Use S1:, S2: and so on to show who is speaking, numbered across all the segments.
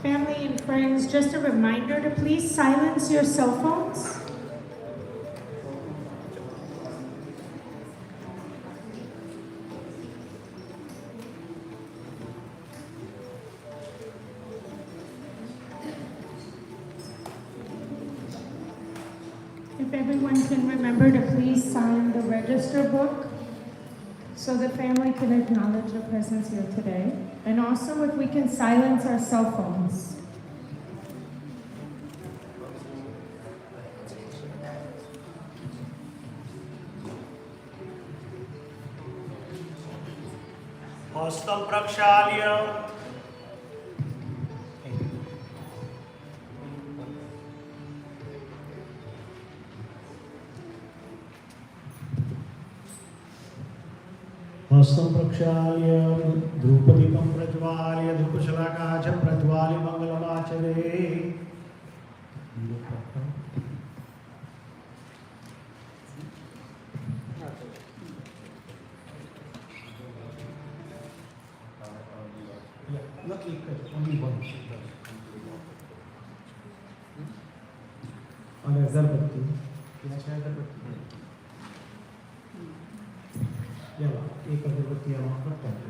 S1: Family and friends, just a reminder to please silence your cell phones. If everyone can remember to please sign the register book so the family can acknowledge your presence here today. And also if we can silence our cell phones.
S2: Hostam prakshalya. हस्तं प्रक्षाल्य द्रौपदीकं प्रज्वाल्य धूपशलाकाच प्रज्वाल्य मङ्गलमाचरे only one और अगरबत्ती एक अगरबत्ती वहाँ पर type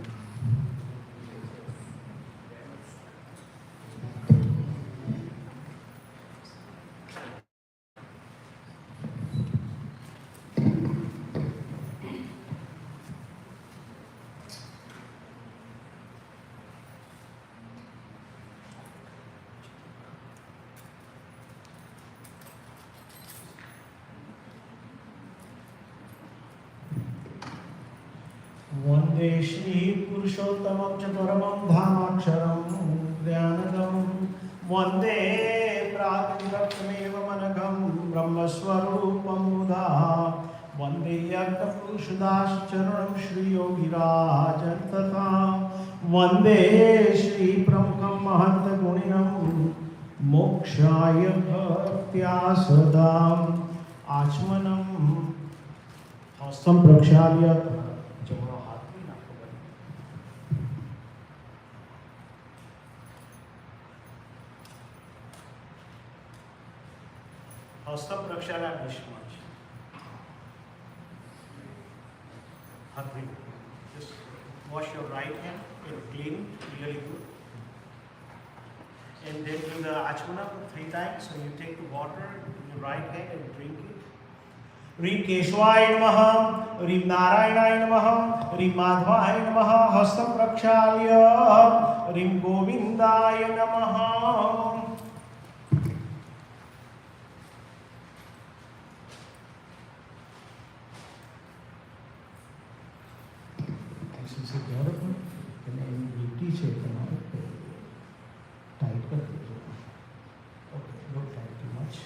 S2: वंदे श्री पुरुषोत्तमं च परमं धामाक्षरं ज्ञानदं वंदे प्राज्ञवक्त्रमेव मनघं ब्रह्मस्वरूपं मुदा वंदे यज्ञपुरुषदाश्चरणं श्रीयोगिराजं तथा वंदे श्री प्रमुखं महन्तगुणिनं मोक्षाय भक्त्या सदा आचमनं हस्तं प्रक्षाल्य हस्तं प्रक्षाल्य निष्माच just wash your right hand and clean really good and then do the achmana 3 times. So you take the water in your right hand and drink it. Rim Keshwaya Namaha, Rim Narayanaaya Namaha, Rim Madhvaya Namaha, Hastam Prakshalya, Rim Govindaya Namaha. This is a beautiful and you teach it tight कर दीजिए. Okay, don't tight too much.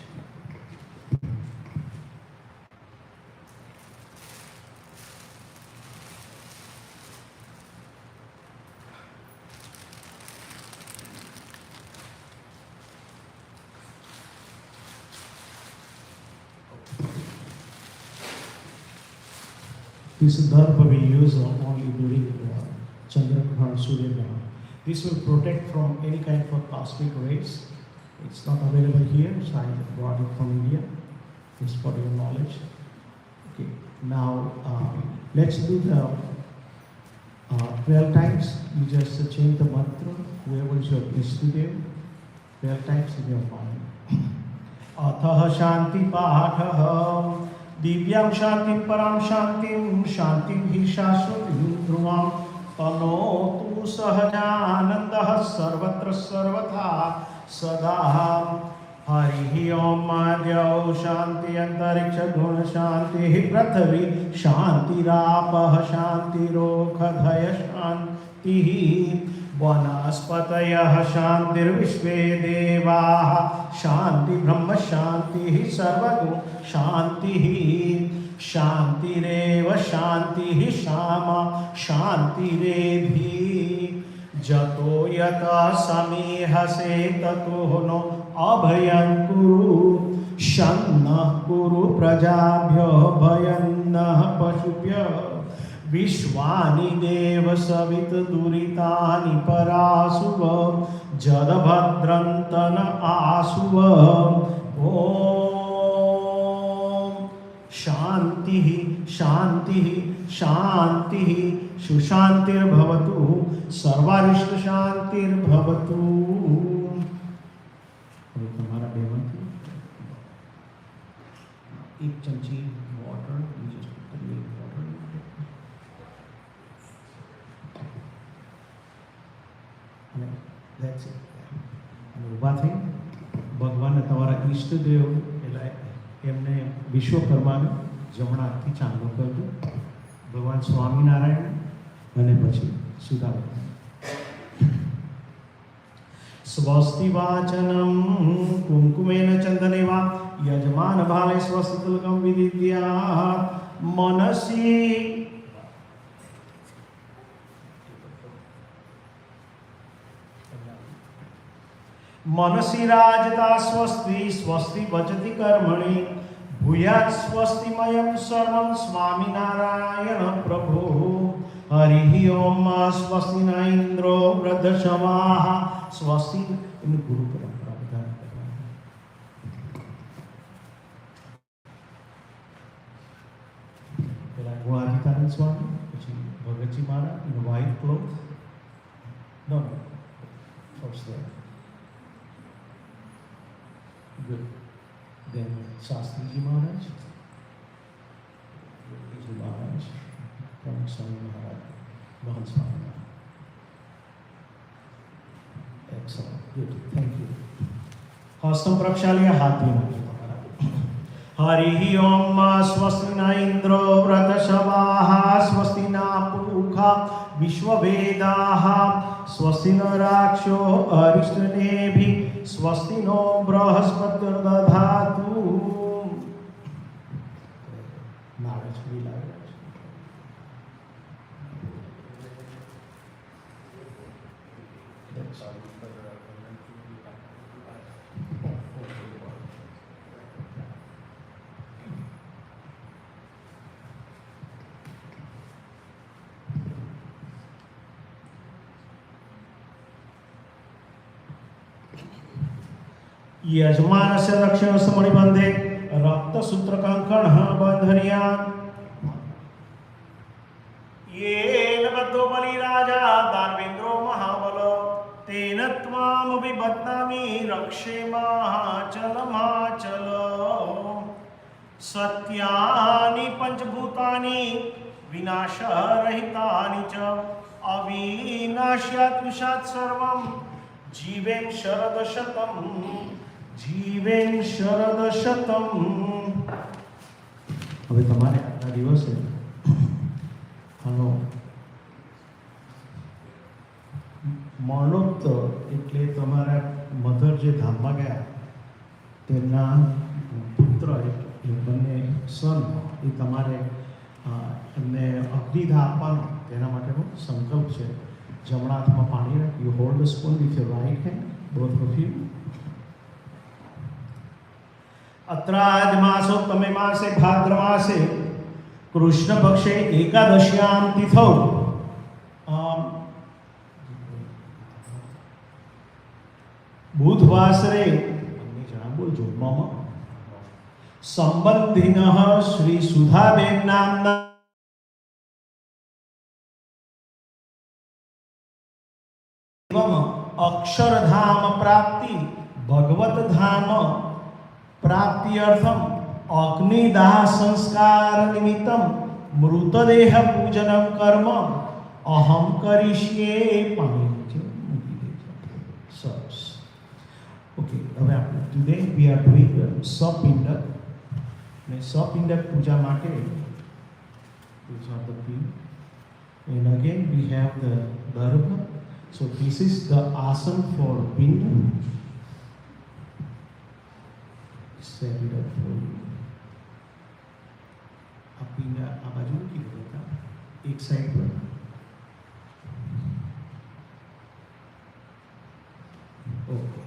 S2: This dharma we use only during Chandragrahan, Suryagrahan. This will protect from any kind of cosmic rays. It's not available here, so I brought it from India. Just for your knowledge. Okay, now let's do the 12 times. You just change the mantra, whoever is your Mistry, 12 times in your mind. Atha Shanti Paatha Divyam Shanti Param Shantim Shantim Hi Shashvatim Dhruvam Tanotu Sahajanandah Sarvatra Sarvatha Sadaham Harihi Om Madhyau Shanti Antariksha Guna Shanti Prathavi Shanti Rapah Shanti Rokhadhaya Shanti Vanaspatayah Shantir Vishve Devah Shanti Brahma Shanti Sarvagun Shanti Shantireva Shanti Shama Shantiredhi Jato Yata Samihase Tato No Abhayam Kuru Shanna Kuru Prajabhyo Bhayanna Pashubhyo Vishwani Deva Savit Duritani Parasuva Jadabhadra भद्रन्तन आसुव ॐ शान्तिः शान्तिः शान्तिः सुशान्तिर्भवतु सर्वारिष्टशान्तिर्भवतु। હવે તમારા બેમાંથી એક ચમચી water, અને that's it. અને ઊભા થઈ ભગવાનને તમારા ઈષ્ટદેવ એટલે એમને વિશ્વકર્માને જમણા હાથથી ચાંદલો કરજો, ભગવાન સ્વામિનારાયણ અને પછી સુદાબેન. સ્વસ્તિ વાચનમ કુંકુમેન ચંદને વા યજમાન ભાલે સ્વસ્તિ તિલકમ વિદિત્યા મનસી मनसि राजता स्वस्ति स्वस्ति वचति कर्मणि भूयात् स्वस्तिमयं सर्वं स्वामिनारायण प्रभु। हरिः ओम स्वस्ति न इंद्रो वृद्धशवाः स्वस्ति इन गुरु परंपरा विधान पहला गुणाधिकारी स्वामी પછી ભગતજી મહારાજ in white cloth. No, first there. Good. Then Shastri Maharaj, Puja Maharaj, Pramukh Swami Maharaj, Mohan Swami Maharaj. Excellent. Good. Thank you. हस्तं प्रक्षाल्य हाथ में हरिः ओम स्वस्ति न इंद्रो वृद्धशवाः स्वस्ति न पूषा विश्ववेदाः स्वस्ति न राक्षो अरिष्टनेभिः स्वस्ति नो बृहस्पतिर्दधातु। नाराज भी लागे यजमानस्य दक्षिणस्य मणिबन्धे रक्तसूत्रकङ्कणः बन्धनीयात् येन बद्धो बलिराजा दानवेन्द्रो महाबलो तेन त्वामपि बध्नामि रक्षे महाचलमाचल। सत्यानि पञ्चभूतानि विनाशरहितानि च अविनाश्यात् विशात् सर्वं जीवेन शरदशतं જીવેન શરદશતમ. હવે તમારે આજના દિવસે આનો મરણોત્તર એટલે તમારા મધર જે ધામમાં ગયા તેમના પુત્ર એટલે બંને સન એ તમારે એમને અગ્નિદાહ આપવાનો તેના માટેનો સંકલ્પ છે. જમણા હાથમાં પાણી રાખ. You hold the spoon with your right hand, both of you. अत्राज मासोत्तमे मासे भाद्रमासे कृष्ण पक्षे एकादश्याम तिथौ बुधवासरे संबंधिनः श्री सुधाबेन नामना अक्षरधाम प्राप्ति भगवत धाम प्राप्त्यर्थम अग्निदाह संस्कार निमित्तम मृतदेह पूजनम कर्म अहम करिष्ये पामी છે મૂકી દેજો. સરસ. ઓકે, હવે આપણે ટુડે વી આર ડુઇંગ સપિંડક ને સપિંડક પૂજા માટે these are the pin and again we have the dharma. So this is the asana for pinda. Set it up for you. अपनी आ बाजू की होगा एक साइड पर ओके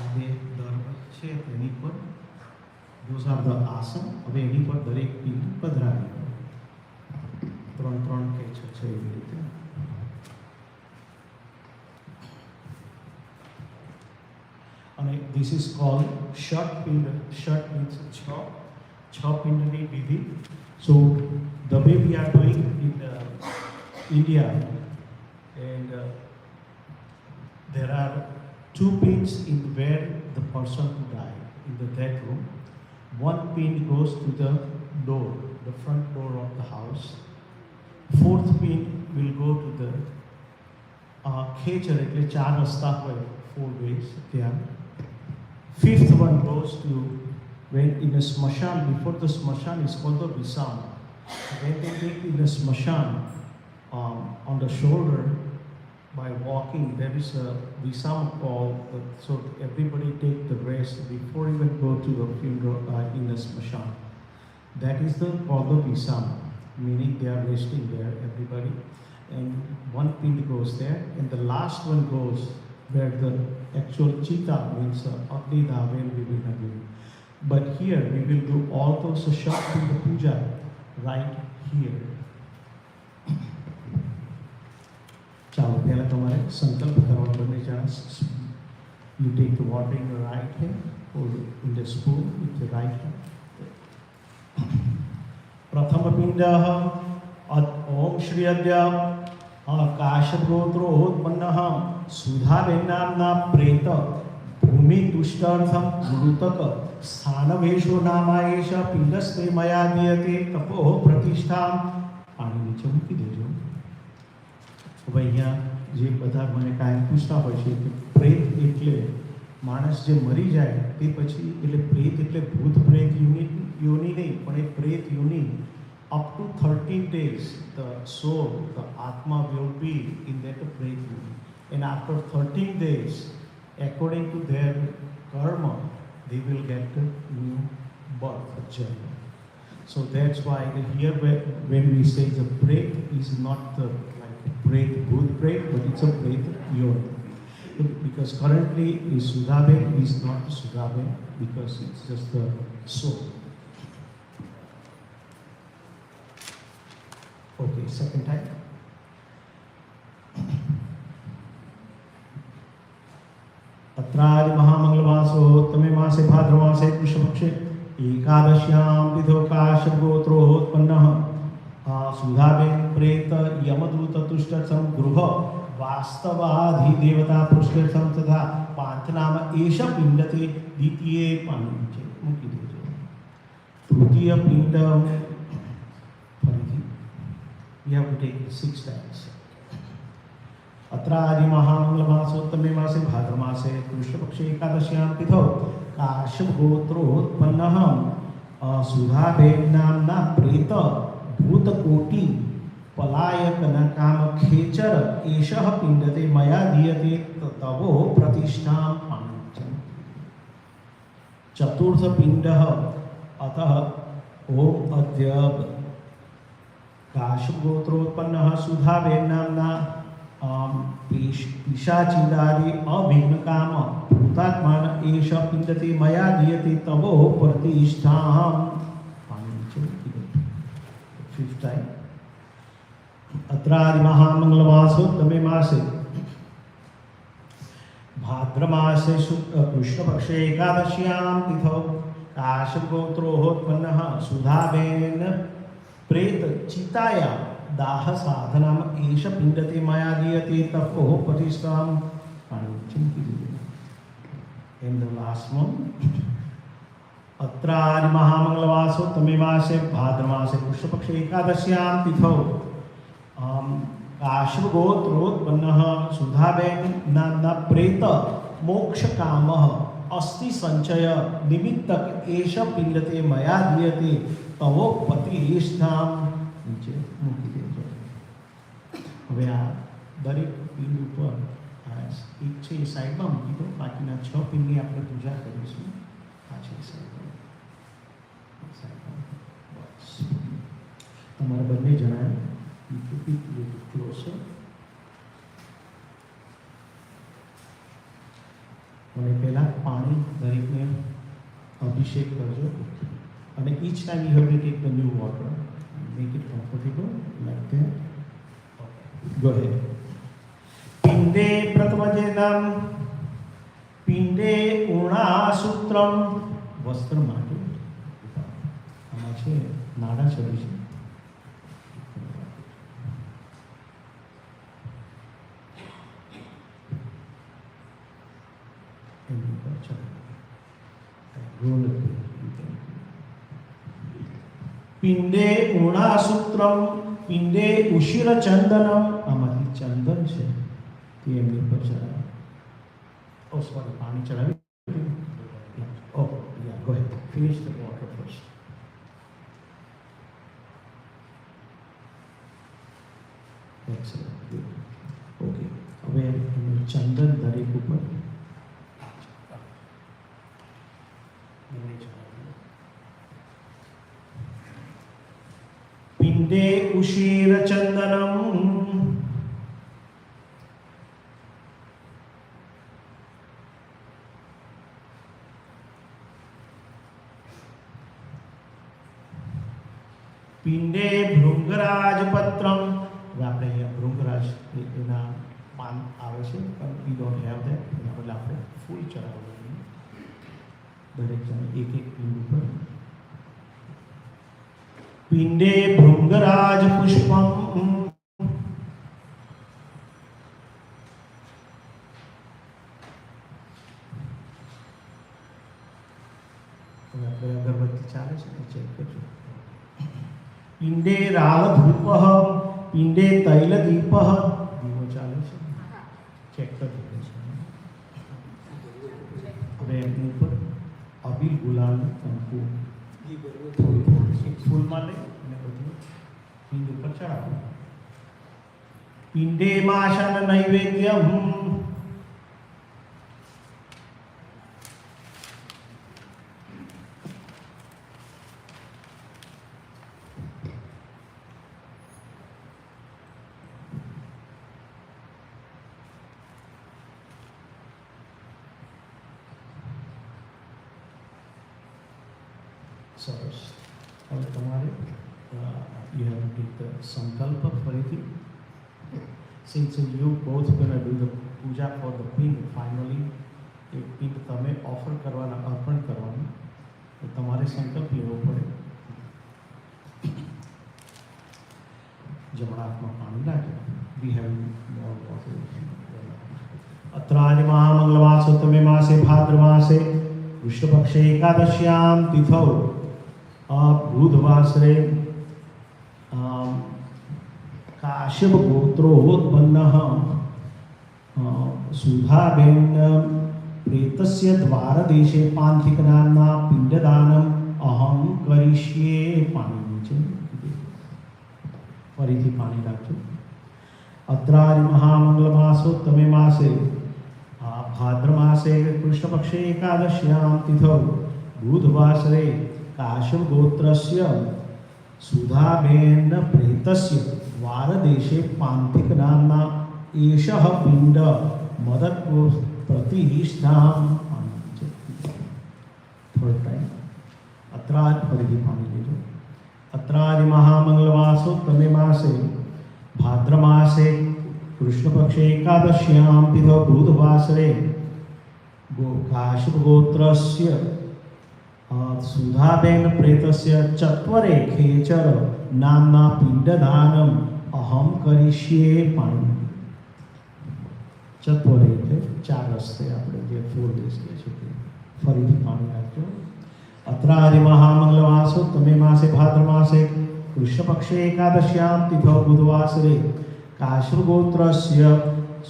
S2: હવે દર્ભ છે તેની પર those are the આસન. હવે એની પર દરેક પિન પધરાવી ત્રણ ત્રણ કે છે એવી રીતે અને this is called Shat Pind. Shat means Chha Pindani Vidhi. So the way we are doing in India, and there are two pins in where the person who died in the death room. One pin goes to the door, the front door of the house. Fourth pin will go to the ખેચર એટલે ચાર રસ્તા હોય, 4 ways ત્યાં. Fifth one goes to when in a smashan, before the smashan is called the visam. When they take in the smashan on the shoulder by walking, there is a visam call, so everybody take the rest before even go to the funeral in the smashan. That is the called the visam, meaning they are resting there, everybody. And one pin goes there, and the last one goes where the actual cheetah means Agni Daven we will have it. But here we will do all those shots in the puja right here. ચાલો પહેલા તમારે સંકલ્પ કરવાનો બંને જણા. You take the water in your right hand, hold it in the spoon with the right hand. प्रथम पिंडः ओम श्री अद्य काशगोत्रोत्पन्नः सुधाबेन नाम्ना प्रेत भूमि तुष्टार्थं मृतक स्थानवेशो नामायेष पिंडस्ते मया दीयते तपो प्रतिष्ठा. पाणी નીચે મૂકી દેજો. હવે અહીંયા જે બધા મને કાયમ પૂછતા હોય છે કે પ્રેત એટલે માણસ જે મરી જાય તે પછી, એટલે પ્રેત એટલે ભૂત પ્રેત યોની નહીં, પણ એ પ્રેત યોની up to 13 days the soul, the atma will be in that prayt yoni, and after 13 days according to their karma they will get a new birth journey. So that's why here when we say the prayt is not the like prayt bhoot prayt, but it's a prayt yoni, because currently is Sudhaben is not Sudhaben because it's just the soul. Okay, second time. अत्रादि महामंगलमासो तमे मासे भाद्रमासे कृष्णपक्षे एकादश्यां तिथौ काशगोत्रोत्पन्नः सुधाबेन प्रेत यमदूत तुष्टर्थं गृह वास्तवाधिदेवता पुष्टर्थं तथा पांचनाम एष पिंडते द्वितीये पांचे मुक्ति देजो. तृतीय पिंड we have to take it 6 times. अत्रादि महामंगलमासोत्तमे मासे भाद्रमासे कृष्णपक्षे एकादश्यां तिथौ काशगोत्रोत्पन्नः सुधाबेन नाम्ना प्रेत भूतकोटि पलायकनकामखेचर एषः पिंडते मया दीयते तवो प्रतिष्ठां पाञ्चम्. चतुर्थ पिंडः अतः ओम अद्य काशगोत्रोत्पन्नः सुधाबेन नाम्ना पिशाचिदादि अभिघ्नकाम भूतात्मान एष पिंडते मया दीयते तवो प्रतिष्ठां. Fifth time. अत्रादि महामंगलमासोत्तमे मासे भाद्रमासे कृष्णपक्षे एकादश्यां तिथौ काशगोत्रोत्पन्नः सुधाबेन प्रेत चिताया दाह साधनम एष पिंडते मया दीयते तपो प्रतिष्ठां. And the last one. अत्रादि महामंगलमासोत्तमे मासे भाद्रमासे कृष्णपक्षे एकादश्यां तिथौ काशगोत्रोत्पन्नः सुधाबेन नाम्ना प्रेत मोक्षकामः अस्ति संचय निमित्तक एष पिंडते मया दीयते तवो प्रतिष्ठां. નીચે મૂકી દેજો. હવે આ દરેક પિંડ ઉપર એક છે એ સાઈડમાં મૂકી દો, બાકીના 6 પિંડની આપણે પૂજા કરીશું. આ છે સાઈડમાં. તમારા બંને જણાએ ક્લોઝર અને પહેલાં પાણી દરેકને અભિષેક કરજો. અને each time you have to take the new water, make it comfortable like that. Go ahead. Pinde pratamajenam પિંડે ઉણાસૂત્રમ વસ્ત્ર માટે આમાં છે નાડા ચડી છે. એમની પર ચડાવે. પિંડે ઉણાસૂત્રમ પિંડે ઉશિર ચંદનમ આમાંથી ચંદન છે તે એમની પર ચડાવે. ઓ સોરી, પાણી ચડાવી. Oh yeah go ahead, finish the water first. Excellent. Okay, હવે ચંદન દરેક ઉપર પિંડે ઉશિર ચંદનમ પિંડે ભૃંગરાજ પત્રમ. આપણે અહીંયા ભૃંગરાજ એના પાન આવે છે, પણ વી ડોન્ટ હેવ ધેટ. એના બદલે આપણે ફૂલ ચડાવવું. દરેક જણ એક એક પિંડ ઉપર. પિંડે ભૃંગરાજ પુષ્પમ આપણે અગરબત્તી ચાલે છે તો ચેક કરજો. પિંડે રાલધૂપ પિંડે તૈલદીપ દીવો ચાલે છે, ચેક કરજો. હવે એમની ઉપર અબીલ ગુલાલ કંકુ ફૂલમાં લઈ અને બધું પિંડ ઉપર ચડાવો. પિંડે માશન નૈવેદ્યમ સરસ. હવે તમારે you have to take the સંકલ્પ ફરીથી. Since you both gonna do the puja for the pin, finally એ પિંડ તમે ઓફર કરવાના, અર્પણ કરવાનું, તો તમારે સંકલ્પ લેવો પડે. જમણા હાથમાં પાણી નાખો. We have more water. અત્રાજ મહામંગલમાસોત્તમે માસે ભાદ્રમાસે કૃષ્ણપક્ષે એકાદશ્યામ તિથૌ બુધવાસરે કાશ્યપ ગોત્રોત્પન્નઃ સુધાબેન પ્રેતસ્ય દ્વારદેશે પાંથિક નામના પિંડદાનમ અહમ કરિષ્યે. પાણી નીચે ફરીથી પાણી રાખજો. અત્રાદિ મહામંગલમાસોત્તમે માસે ભાદ્ર માસે કૃષ્ણપક્ષે એકાદશ્યામ તિથૌ બુધવાસરે કાશ્યપ ગોત્રસ્ય સુધાબેન પ્રેતસ્ય દ્વારદેશે પાંથિક નામના એષઃ પિંડ મદત પ્રતિષ્ઠામ. થર્ડ ટાઈમ અત્રાદ ફરીથી પાણી લેજો. અત્રાદિ મહામંગલમાસોત્તમે માસે ભાદ્ર માસે કૃષ્ણપક્ષે એકાદશ્યામ તિથૌ બુધવાસરે કાશ્યપ ગોત્રસ્ય સુધાબેન પ્રેતસ્ય ચત્વરે ખેચર નામના પિંડદાનમ અહમ કરિષ્યે. પાણી ચત્વરે એટલે 4 રસ્તે આપણે જે 4 days કહે છે તે. ફરીથી પાણી રાખજો. અત્રાદિ મહામંગલમાસોત્તમે માસે ભાદ્ર માસે કૃષ્ણપક્ષે એકાદશ્યામ તિથૌ બુધવાસરે કાશ્યપ ગોત્રસ્ય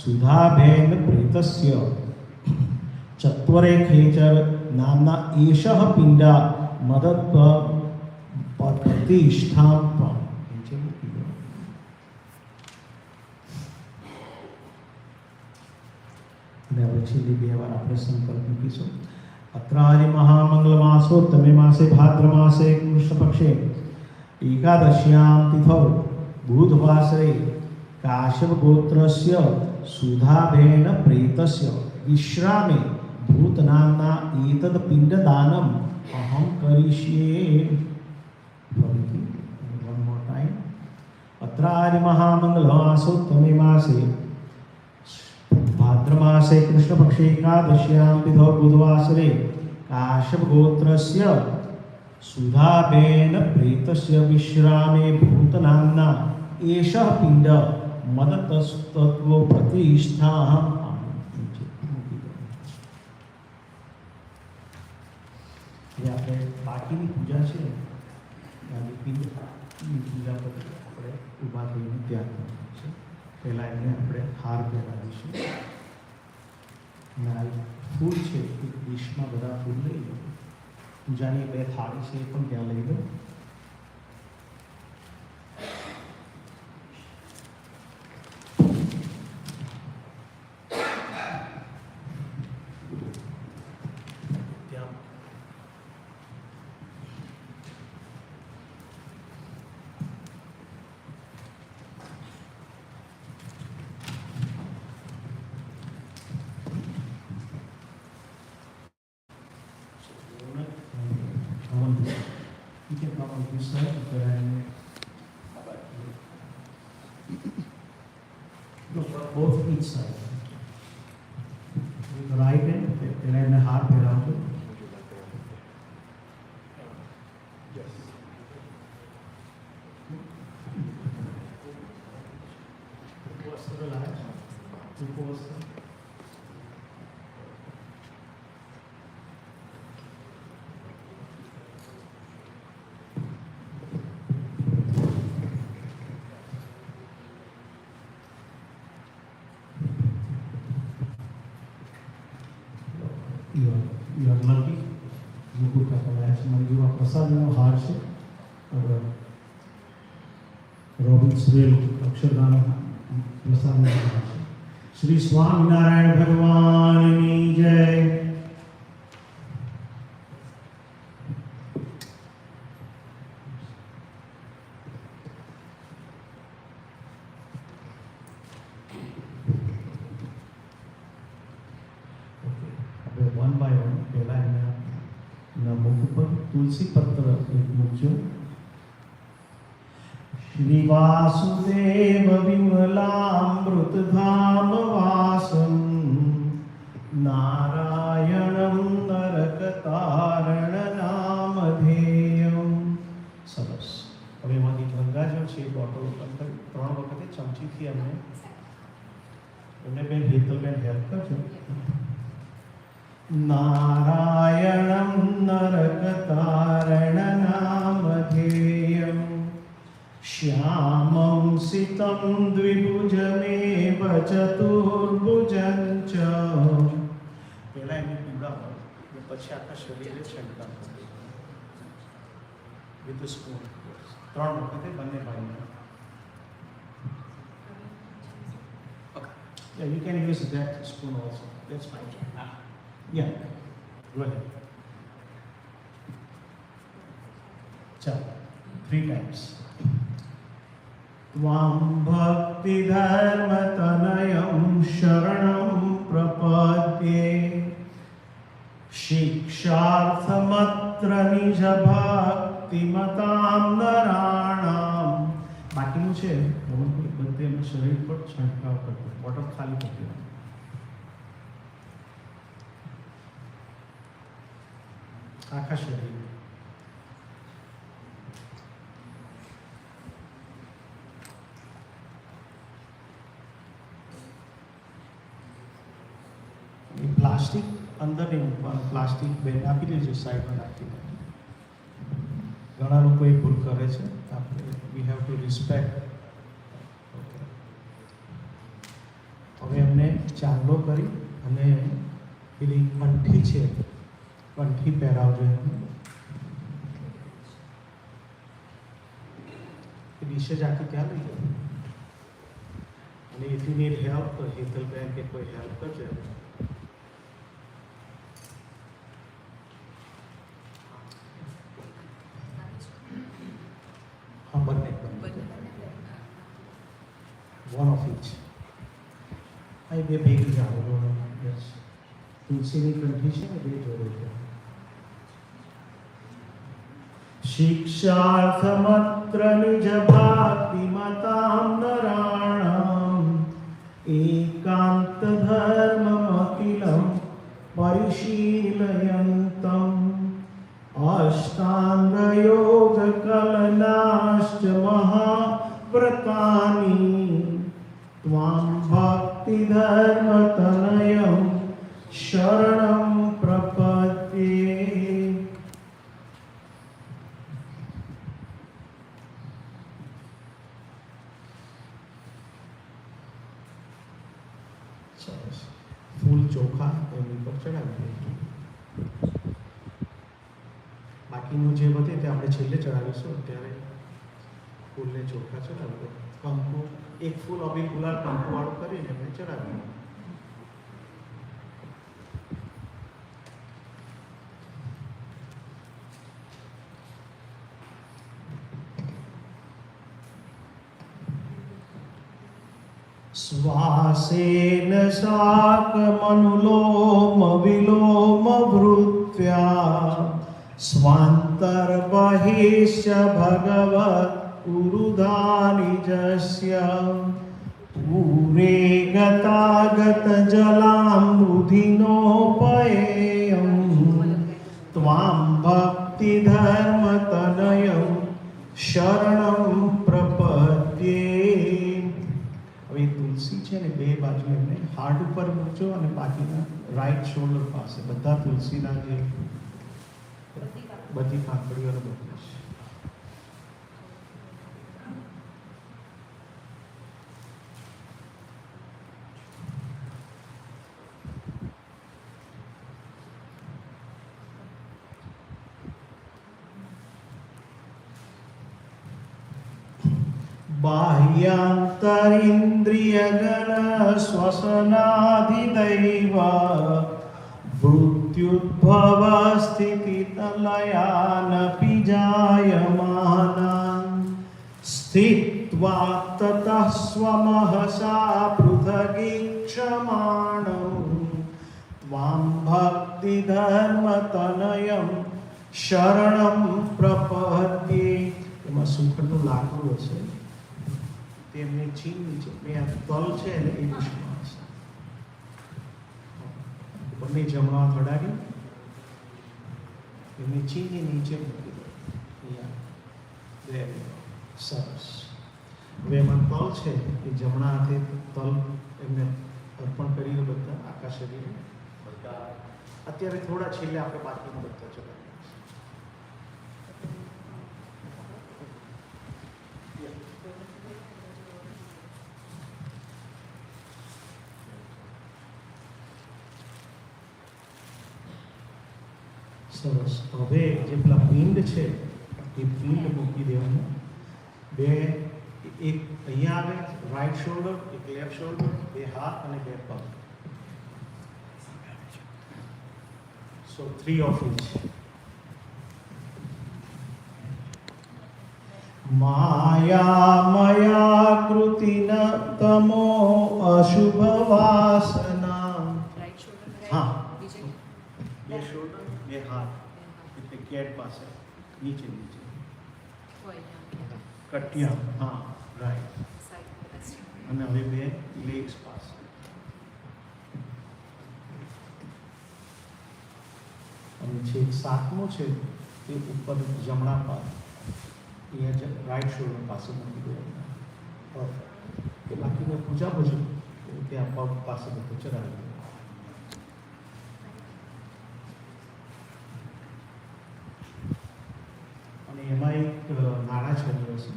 S2: સુધાબેન પ્રેતસ્ય ચત્વરે ખેચર નામના એષઃ પિંડ મદત પ્રતિષ્ઠા. અને હવે છેલ્લી 2 વાર આપણે સંકલ્પ મૂકીશું. અત્રાદિ મહામંગલમાસોત્તમે માસે ભાદ્ર માસે કૃષ્ણપક્ષે એકાદશ્યામ તિથૌ બુધવાસરે કાશ્યપ ગોત્રસ્ય સુધાબેન પ્રેતસ્ય વિશ્રામે ભૂત નામના એતદ પિંડદાનમ અહમ કરિષ્યે. ફરીથી વન મોર ટાઈમ. અત્રાદિ મહામંગલમાસોત્તમે માસે भाद्रमासे कृष्णपक्षे एकादश्यां तिथौ बुधवासरे काश्यपगोत्रस्य सुधाबेन प्रेतस्य विश्रामे भूतनाम्ना एषः पिंड मदतस्तत्व प्रतिष्ठाहम्। ये આપણે બાકીની પૂજા છે અને પૂજા પર આપણે ઊભા થઈને ત્યાગ કરવાનું છે। પહેલાં એમને આપણે હાર પહેરાવીશું અને આ ફૂલ છે એ ડીશમાં બધા ફૂલ લઈ લો। પૂજાની બે થાળી છે એ પણ ત્યાં લઈ લો। You can come on this side and no, both each side. With the right hand, and the heart around it. Yes. Relax. You are lucky. मुकुट का कलश मंजूर प्रसाद में हार से और रॉबिन्स वेल अक्षरदान प्रसाद में हार से। श्री स्वामीनारायण भगवान की जय। वन बाय वन पहला है मुख पर तुलसी पत्र एक मुझो। श्री वासुदेव विमलामृत धाम वासम नारायणं नरकतारण नामधेयम। सरस હવે એમાંથી ગંગાજળ છે બોટલ અંદર 3 વખતે ચમચીથી એમને બેન હેતલબેન હેલ્પ કરજો। नारायणं नरकतारणनामधेयं श्यामं सितं द्विभुजमेव चतुर्भुजं च। પહેલા એની પીવડાવો અને પછી આખા શરીરે છંટકાવ કરો વિથ સ્પૂન 3 વખતે બંને ભાઈને। Okay, yeah, you can use that spoon also, that's fine. Yeah, go ahead. Chalo, 3 times. Tvam bhakti dharma tanayam sharanam prapadye shiksharthamatra nija bhakti matam naranam। બાકીનું છે બધે એમના શરીર પર છંટકાવ કરતો બોટલ ખાલી કરી આખા શરીર। પ્લાસ્ટિક અંદર નહીં મૂકવાનું, પ્લાસ્ટિક બેન આપી દેજો સાઈડમાં રાખી દે। ઘણા લોકો એ ભૂલ કરે છે, આપણે વી હેવ ટુ રિસ્પેક્ટ। હવે એમને ચાંદલો કરી અને પેલી કંઠી છે कंठी पहरावजो। डिशेज आके क्या लई जाओ इफ यू नीड हेल्प तो हेतल बहन के कोई हेल्प कर जाए। हाँ बनने वन ऑफ ईच आई बे भेग जाओ यस तुलसीनी कंठी છે બે જોડે છે। शिक्षार्थमत्र निज भक्ति मतां नराणाम् एकांत धर्ममखिलं परिशीलयन्तम् अष्टाङ्गयोगकलनाश्च महाव्रतानि त्वां भक्तिधर्मतनयं शरणं प्रपद्ये. ફૂલ ચોખા એની પર ચડાવી દઈએ. બાકીનું જે વધે તે આપણે છેલ્લે ચડાવીશું. ત્યારે ફૂલને ચોખા ચડાવી દો. કંકુ એક ફૂલ અભી ગુલાલ કંકુવાળું કરીને એમને ચડાવી દો. श्वासेन शाकमनुलोम विलोम भृत्या स्वान्तर्बहिश्च भगवत् उरुधानिजस्य पूरे गतागतजलामृधिनोपयेयम् त्वां भक्तिधर्मतनयं शरणं प्रपद्ये. હવે તુલસી છે ને બે બાજુ એમને હાર્ટ ઉપર મૂકજો અને બાકીના રાઈટ શોલ્ડર પાસે બધા તુલસીના જે બધી પાંખડીઓને બદલીશ. बाह्यांतरिन्द्रियगण श्वसनाधिदैव मृत्युद्भव स्थितिलयानपि जायमानान् स्थित्वा ततः स्वमहसा पृथगीक्षमाणं त्वां भक्तिधर्मतनयं शरणं प्रपद्ये. એમાં સુખડનું લાકડું હશે તેમને છીનવી છે મેં આ તલ છે ને એ પુષ્પમાં હશે. બંને જમણા થડાવી એમને છીની નીચે મૂકી દો. સરસ. હવે એમાં તલ છે એ જમણા હાથે તલ એમને અર્પણ કરી દો બધા આખા શરીરે. અત્યારે થોડા છેલ્લે આપણે બાકીના બધા ચલાવીએ. સરસ. હવે જે પેલા પિંડ છે એ પિંડ મૂકી દેવાનું. બે એક અહીંયા આવે રાઈટ શોલ્ડર, એક લેફ્ટ શોલ્ડર, બે હાથ અને બે પગ. સો 3 of each. માયા કૃતિન તમો અશુભ વાસના. હા, બે શોલ્ડર બે હાથ એટલે કેટ પાસે નીચે નીચે કટિયા. હા, રાઈટ. અને હવે બે લેગ્સ પાસે. અને જે સાતમું છે તે ઉપર જમણા પર અહીંયા રાઈટ શોલ્ડર પાસે મૂકી દેવાનું. પરફેક્ટ. એ બાકીને પૂજા પૂજું ત્યાં પગ પાસે બધું ચડાવી દે. અને એમાં એક નાના છરી હશે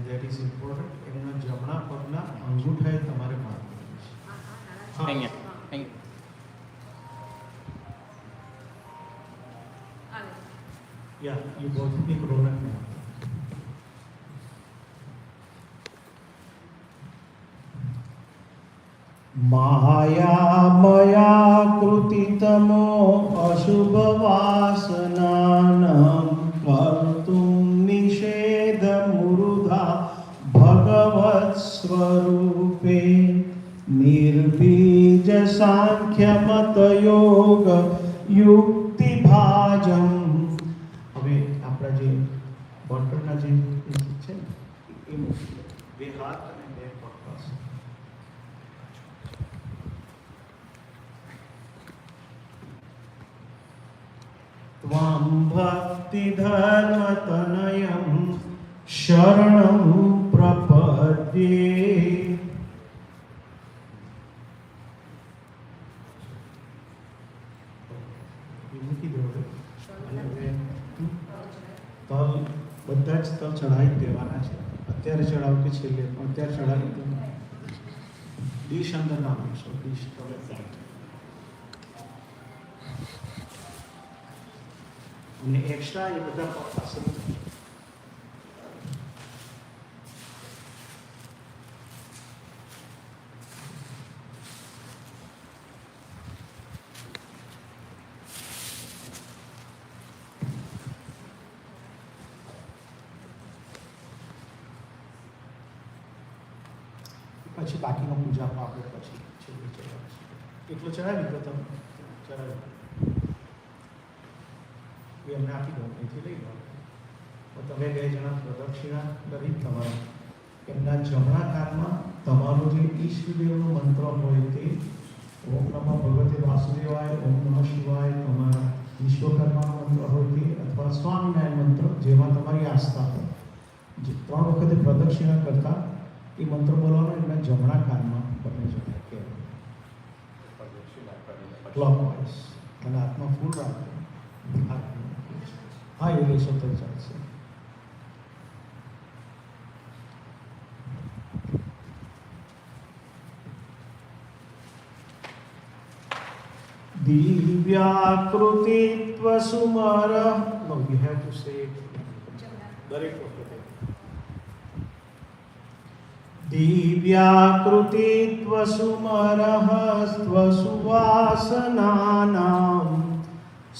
S2: દેટ ઇઝ ઇમ્પોર્ટન્ટ. એના જમણા પગના અંગૂઠાએ તમારે મારવાનું છે. Yeah, you both make Roland now. माया कृतितमो अशुभ वासनानां कर्तुं निषेधमुरुधा भगवत् स्वरूपे निर्बीज सांख्य मत योग युक्ति भाजम. હવે આપણા જે બોટરના જે છે ને એ બે હાથ અને બે પગ પાસે त्वां भक्तिधर्मतनयं शरणं प्रपद्ये. મૂકી દો હવે. અને હવે તલ બધા જ તલ ચડાવી જ દેવાના છે. અત્યારે ચડાવ કે છેલ્લે, પણ અત્યારે ચડાવી દો. ડીશ અંદર ના મૂકશો, ડીશ તમે ફ્લાટ. અને એક્સ્ટ્રા એ બધા પાસે પછી બાકીનો પૂજામાં આપણે પછી છેલ્લે ચડાવીશું. એટલો ચડાવી દો તમે, ચડાવી એ અમને આપી દો, અહીંથી લઈ લો. તો તમે 2 જણા પ્રદક્ષિણા કરી તમારા એમના જમણા કાનમાં તમારું જે ઈષ્ટદેવનો મંત્ર હોય તે ઓમ નમઃ ભગવતે વાસુદેવાય, ઓમ નમઃ શિવાય, તમારા વિશ્વકર્માનો મંત્ર હોય તે, અથવા સ્વામિનારાયણ મંત્ર જેમાં તમારી આસ્થા હોય, જે 3 વખતે પ્રદક્ષિણા કરતા એ મંત્ર બોલવાનો એમના જમણા કાનમાં બંને જણા કહેવાય ક્લોકવાઇઝ. અને હાથમાં ફૂલ રાખો. હા, એ લેશો તો ચાલશે. દિવ્યાકૃતિત્વ સુમર. નો, you have to say it. દરેક વખતે દિવ્યાકૃતિત્વ સુમરઃ સ્વસુવાસનાનાં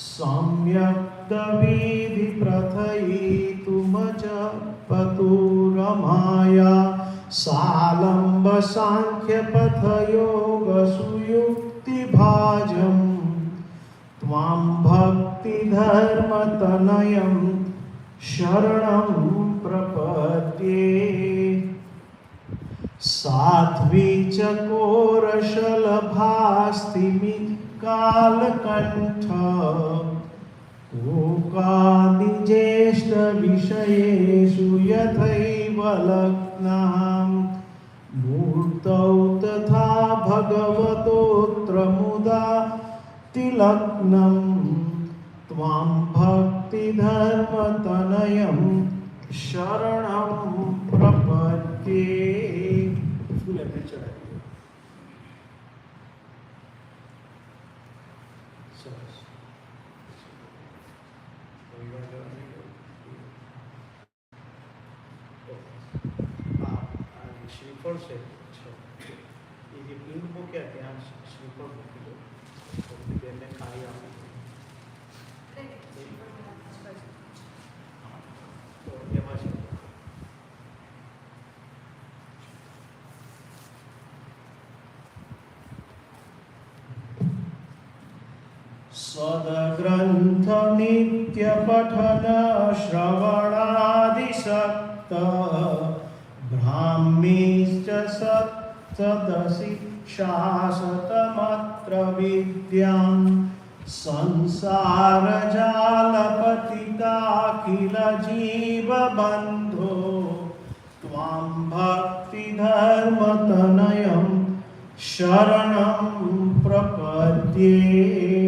S2: સમ્યક વિધિ પ્રથયિતુમ ચ પતુરમાયા સાલંબ સાંખ્ય પથયોગ સુયુક્તિ ભાજમ ત્વાં ભક્તિ ધર્મ તનયમ શરણં પ્રપદ્યે. સાધ્વી ચકોરશલભાસ્તિમિ કાલકંઠ ઓકાદિજેષ્ટ વિષયેષુ યથૈવ લગ્નાં મૂર્તૌ તથા ભગવતોત્ર મુદા તિલગ્નં ત્વાં ભક્તિધર્મતનયં શરણં પ્રપદ્યે. ફૂલ એમને ચડાવી. સરસ. શ્રીફળ છે, એ જે પિંક મૂક્યા ત્યાં શ્રીફળ મૂકી દો. બેનને ખાઈ આપો. તો એમાં છે સદગ્રંથ નિત્ય પઠન શ્રવણાદિસક્ત બ્રાહ્મીશ્ચ સદશિક્ષાસતમત્ર વિદ્યાં સંસાર જાલપતિતાખિલ જીવબંધો ત્વાં ભક્તિ ધર્મ તનયં શરણં પ્રપદ્યે.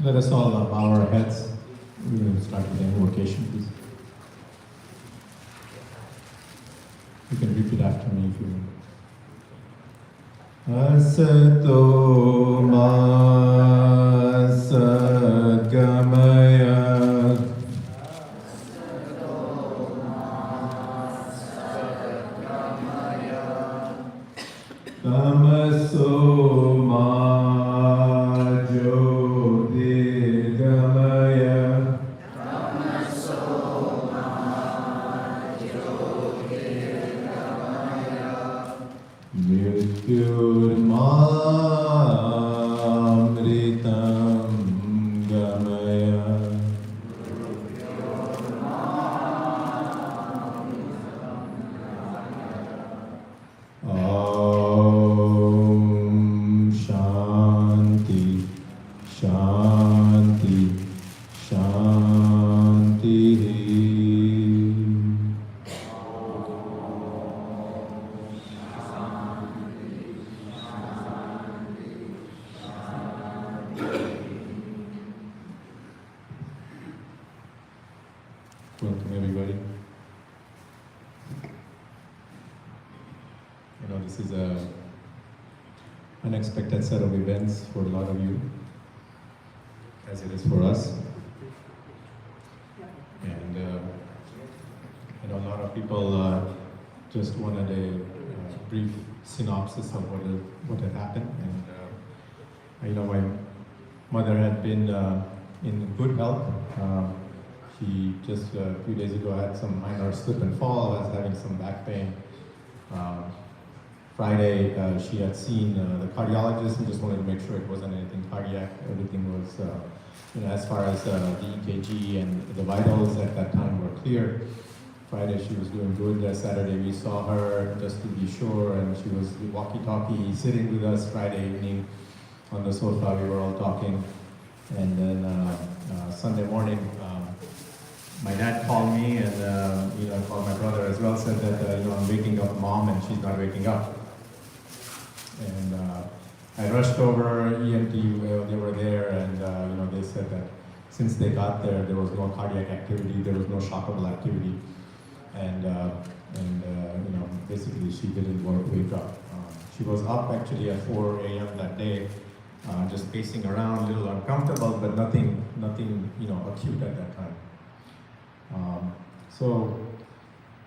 S3: Let us all bow our heads. We will start with the invocation, please. You can repeat after me if you will. Asato ma sadgamaya Tamaso ma jyotirgamaya Mrityurmamritam gamaya Om Shanti Shanti Shanti Welcome everybody. You know, this is a unexpected set of events for a lot of you, as it is for us. And I know a lot of people just wanted a brief synopsis of what had happened. And you know, my mother had been in good health. She just a few days ago had some minor slip and fall. I was having some back pain. Friday, she had seen the cardiologist and just wanted to make sure it wasn't anything cardiac. Everything was, you know, as far as the EKG and the vitals at that time were clear. Friday, she was doing good. Saturday, we saw her just to be sure, and she was walkie-talkie sitting with us Friday evening on the sofa. We were all talking. And then Sunday morning, my dad called me and you know, called my brother as well, said that you know, I'm waking up mom and she's not waking up. And I rushed over, EMT, they were there, and you know, they said that since they got there, there was no cardiac activity, there was no shockable activity, and you know, basically she didn't wake up. She was up actually at 4 a.m. that day, just pacing around, a little uncomfortable, but nothing, you know, acute at that time. So,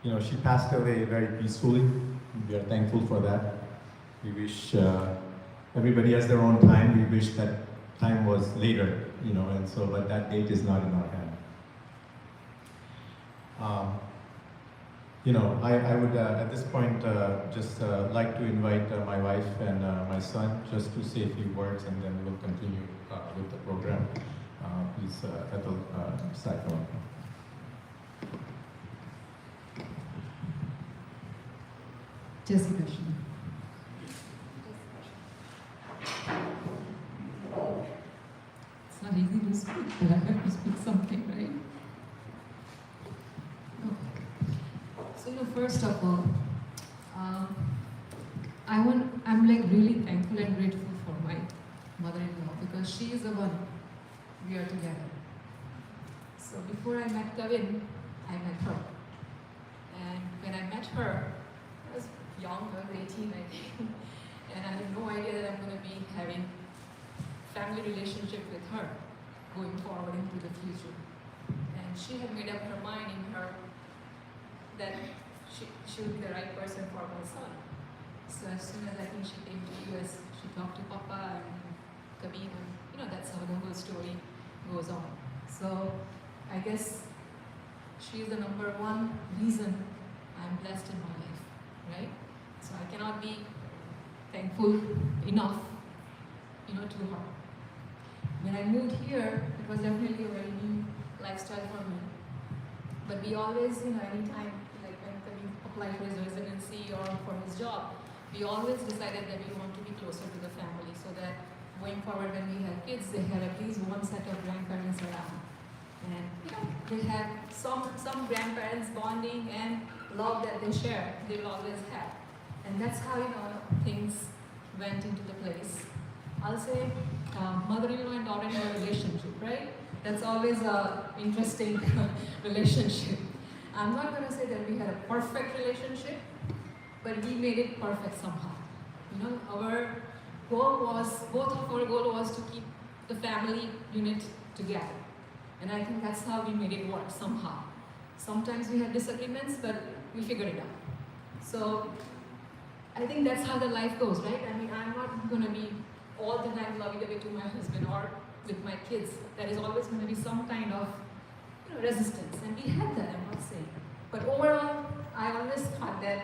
S3: you know, she passed away very peacefully. We are thankful for that. We wish everybody has their own time. We wish that time was later, you know, and so, but that date is not in our hand. You know, I would at this point just like to invite my wife and my son just to say a few words, and then we'll continue with the program. Please, Ethel, start going.
S4: Jai Shri Krishna. It's not easy to speak, but I have to speak something, right? Okay. So, you know, first of all, I'm like really thankful and grateful for my mother-in-law because she is the one we are together. So before I met Kevin, I met her. And when I met her, I was young, I was 18, I think. And I had no idea that I'm going to be having family relationship with her going forward into the future. And she had made up her mind in her that she would be the right person for my son. So as soon as I think she came to US, she talked to Papa and Kabir, and you know, that's how the whole story goes on. So I guess she is the number one reason I'm blessed in my life, right? So I cannot be thankful enough, you know, to her. When I moved here, it was definitely a very new lifestyle for me. But we always, you know, anytime, like when we applied for his residency or for his job, we always decided that we want to be closer to the family so that going forward when we have kids, they have at least one set of grandparents around. And you know, they have some grandparents bonding and love that they share, they will always have. And that's how, you know, things went into the place. I'll say mother-in-law and daughter-in-law relationship, right? That's always a interesting relationship. I'm not going to say that we had a perfect relationship, but we made it perfect somehow. You know, both of our goal was to keep the family unit together. And I think that's how we made it work somehow. Sometimes we had disagreements, but we figured it out. So I think that's how the life goes, right? I mean, I'm not going to be all the time lovey-dovey to my husband or with my kids. There is always going to be some kind of resistance, and we had that, I'm not saying. But overall, I always thought that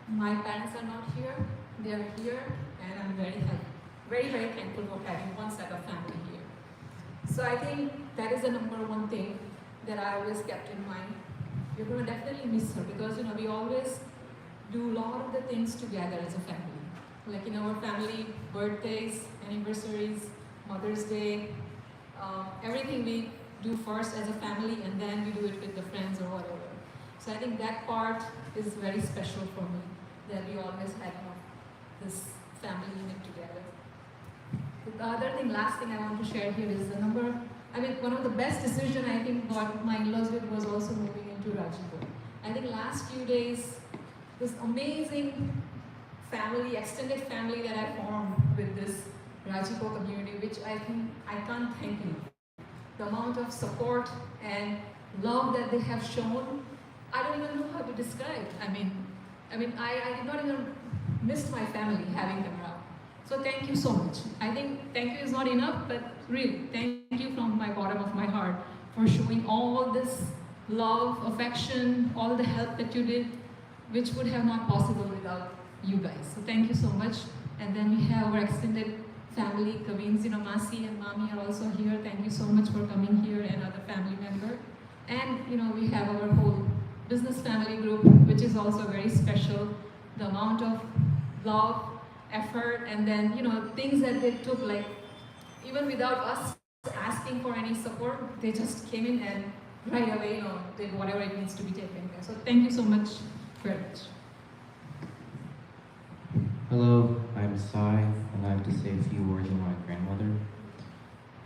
S4: my parents are not here, they are here, and I'm very happy, very, very thankful for having one set of family here. So I think that is the number one thing that I always kept in mind. You're going to definitely miss her because, you know, we always do a lot of the things together as a family. Like in our family, birthdays, anniversaries, Mother's Day, everything we do first as a family and then we do it with the friends or whatever. So I think that part is very special for me, that we always had this family unit together. The other thing, last thing I want to share here is the number, I mean, one of the best decisions I think what my in-laws did was also moving into Rajipur. I think last few days, this amazing family, extended family that I formed with this Rajipur community, which I think I can't thank enough. The amount of support and love that they have shown, I don't even know how to describe. I mean, I did not even miss my family having them around. So thank you so much. I think thank you is not enough, but really, thank you from my bottom of my heart for showing all this love, affection, all the help that you did, which would have not possible without you guys. So thank you so much. And then we have our extended family, Kavin's, Masi and Mami are also here. Thank you so much for coming here and other family member. And we have our whole business family group, which is also very special. The amount of love, effort, and then things that they took, like even without us asking for any support, they just came in and right away did whatever it needs to be taken care. So thank you so much very much.
S5: Hello, I'm Sai, and I have to say a few words on my grandmother.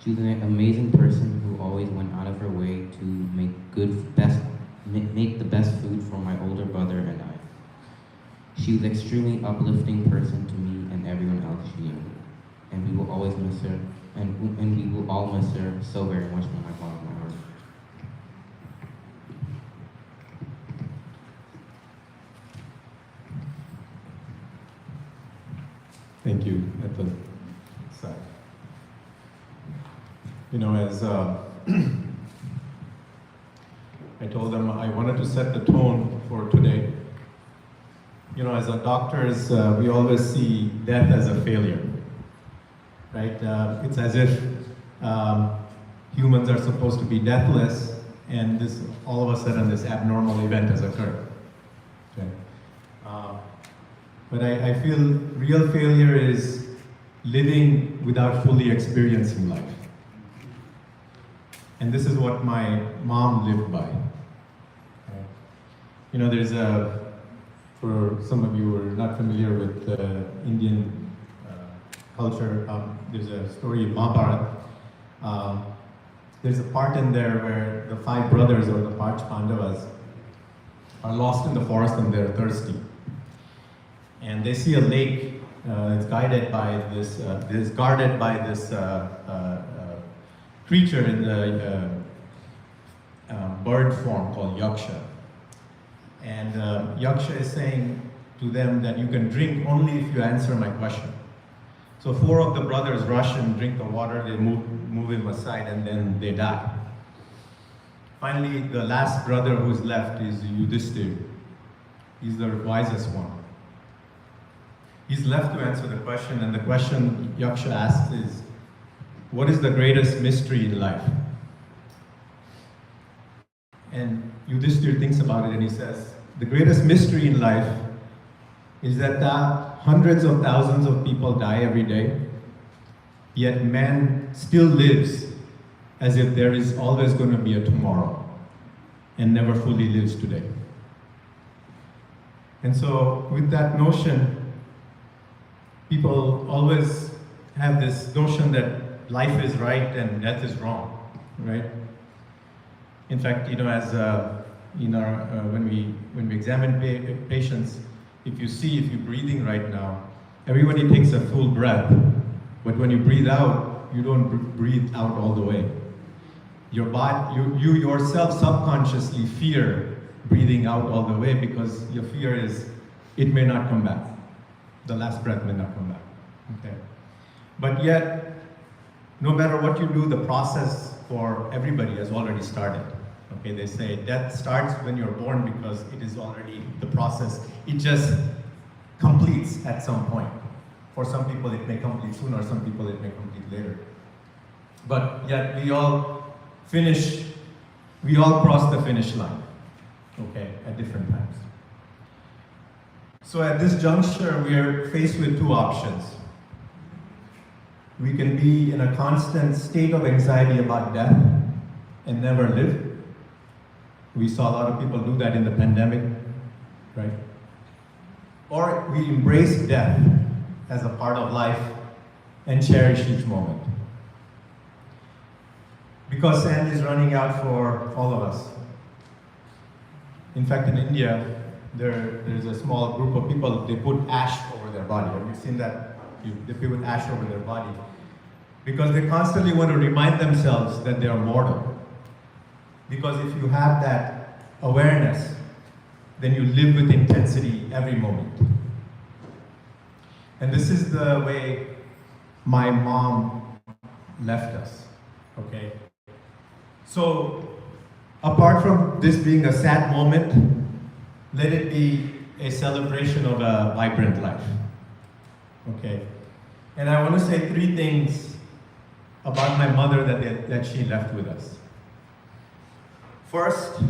S5: She was an amazing person who always went out of her way to make the best food for my older brother and I. She was an extremely uplifting person to me and everyone else she knew, and we will always miss her, and we will all miss her so very much from my bottom of my heart.
S3: Thank you, at the side. As I told them I wanted to set the tone for today. As a doctors, we always see death as a failure, right? It's as if humans are supposed to be deathless, and this all of a sudden this abnormal event has occurred. Okay? But I feel real failure is living without fully experiencing life. And this is what my mom lived by. There's for some of you who are not familiar with Indian culture, there's a story in Mahabharata. There's a part in there where the 5 brothers, or the Panch Pandavas, are lost in the forest and they're thirsty. And they see a lake. It's guarded by this creature in the bird form called Yaksha. And Yaksha is saying to them that you can drink only if you answer my question. So 4 of the brothers rush and drink the water. They move him aside, and then they die. Finally, the last brother who's left is Yudhishthira. He's the wisest one. He's left to answer the question, and the question Yaksha asks is, what is the greatest mystery in life? And Yudhishthira thinks about it and he says, the greatest mystery in life is that hundreds of thousands of people die every day, yet man still lives as if there is always going to be a tomorrow and never fully lives today. And so with that notion, people always have this notion that life is right and death is wrong, right? In fact, as when we examine patients, if you're breathing right now, everybody takes a full breath, but when you breathe out, you don't breathe out all the way. Your body, you yourself subconsciously fear breathing out all the way because your fear is it may not come back. The last breath may not come back. Okay. But yet, no matter what you do, the process for everybody has already started. Okay, they say death starts when you're born because it is already the process. It just completes at some point. For some people it may complete sooner, some people it may complete later. But yet we all cross the finish line, okay, at different times. So at this juncture, we are faced with two options. We can be in a constant state of anxiety about death and never live. We saw a lot of people do that in the pandemic, right? Or we embrace death as a part of life and cherish each moment. Because sand is running out for all of us. In fact, in India, there's a small group of people, they put ash over their body. Have you seen that? They put ash over their body. Because they constantly want to remind themselves that they are mortal. Because if you have that awareness, then you live with intensity every moment. And this is the way my mom left us, okay? So, apart from this being a sad moment, let it be a celebration of a vibrant life, okay? And I want to say three things about my mother that she left with us. First,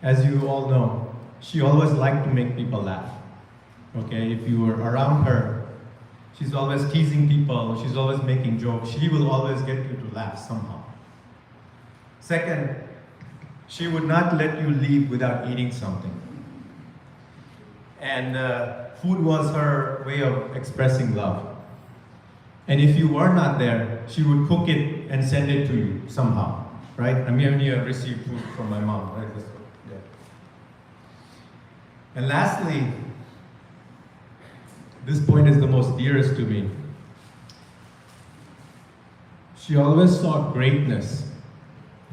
S3: as you all know, she always liked to make people laugh. Okay, if you were around her, she's always teasing people, she's always making jokes, she will always get you to laugh somehow. Second, she would not let you leave without eating something. And food was her way of expressing love. And if you were not there, she would cook it and send it to you somehow, right? I mean, you have received food from my mom, right? Yeah. And lastly, this point is the most dearest to me. She always saw greatness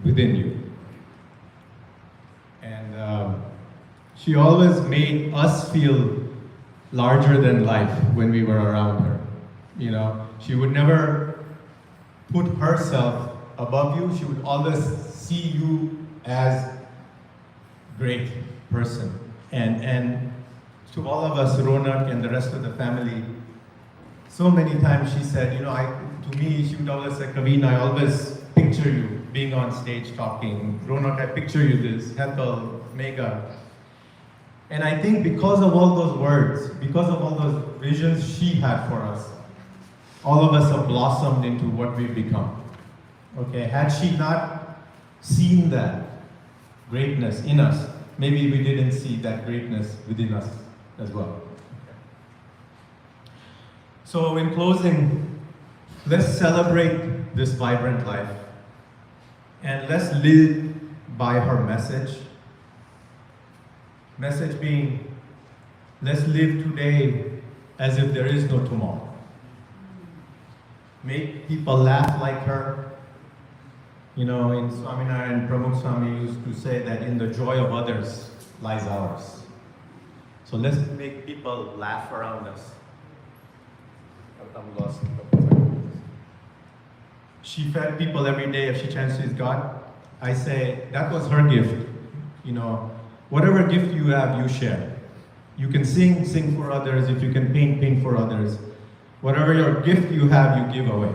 S3: within you. And she always made us feel larger than life when we were around her. You know, she would never put herself above you. She would always see you as great person. And to all of us, Ronak and the rest of the family, so many times she said, to me, she would always say, Kaveen, I always picture you being on stage talking. Ronak, I picture you this, Hetal, Mega. And I think because of all those words, because of all those visions she had for us, all of us have blossomed into what we've become. Okay, had she not seen that greatness in us, maybe we didn't see that greatness within us as well. So in closing, let's celebrate this vibrant life and let's live by her message. Message being, let's live today as if there is no tomorrow. Make people laugh like her. In Swaminarayan, Pramukh Swami used to say that in the joy of others lies ours. So let's make people laugh around us. I'm lost. She fed people every day if she chances God. I say that was her gift. Whatever gift you have, you share. You can sing for others. If you can paint for others. Whatever your gift you have, you give away.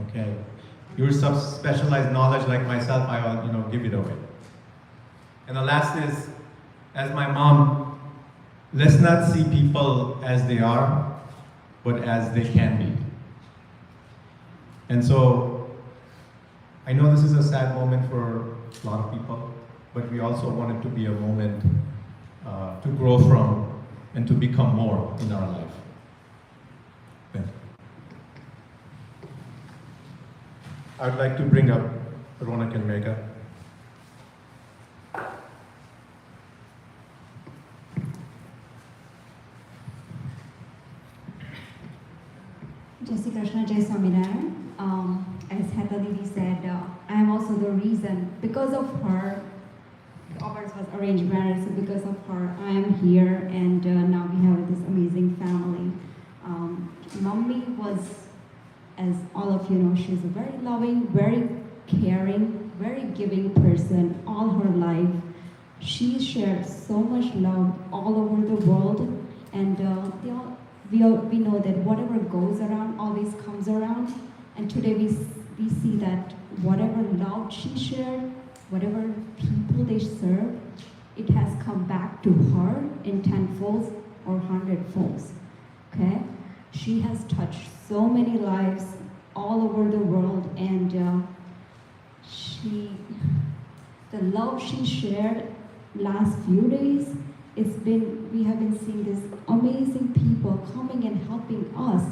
S3: Okay. Your specialized knowledge like myself, I give it away. And the last is, as my mom, let's not see people as they are, but as they can be. And so, I know this is a sad moment for a lot of people, but we also want it to be a moment to grow from and to become more in our life. Thank you. I would like to bring up Ronak and Megha.
S6: Jai Shri Krishna, Jai Swaminarayan. As Heta Didi said, I am also the reason, because of her, ours was arranged marriage, so because of her, I am here, and now we have this amazing family. Mommy was, as all of you know, she's a very loving, very caring, very giving person all her life. She shared so much love all over the world, and we know that whatever goes around always comes around. And today we see that whatever love she shared, whatever people they serve, it has come back to her in tenfolds or hundredfolds. Okay? She has touched so many lives all over the world, and the love she shared last few days, we have been seeing these amazing people coming and helping us.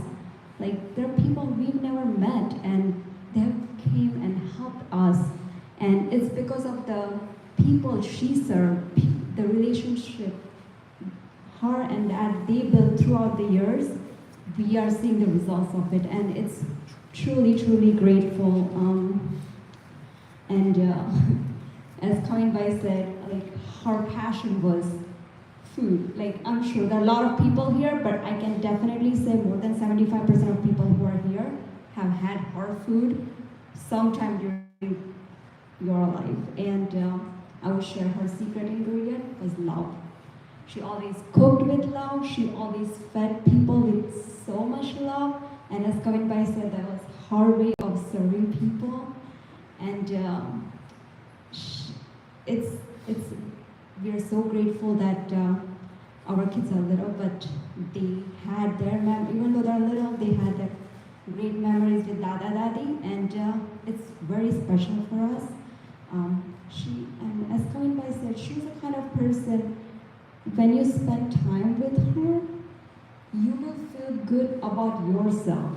S6: Like, there are people we've never met, and they came and helped us. And it's because of the people she served, the relationship her and Dad, they built throughout the years. We are seeing the results of it, and it's truly, truly grateful. As Kaminbai said, like, her passion was food. Like, I'm sure there are a lot of people here, but I can definitely say more than 75% of people who are here have had her food sometime during your life. And I would share her secret ingredient was love. She always cooked with love. She always fed people with so much love. And as Kaminbai said, that was her way of serving people. And we are so grateful that our kids are little, but they had their even though they're little, they had their great memories with Dada Dadi, and it's very special for us. And as Kaminbai said, she's the kind of person, when you spend time with her, you will feel good about yourself.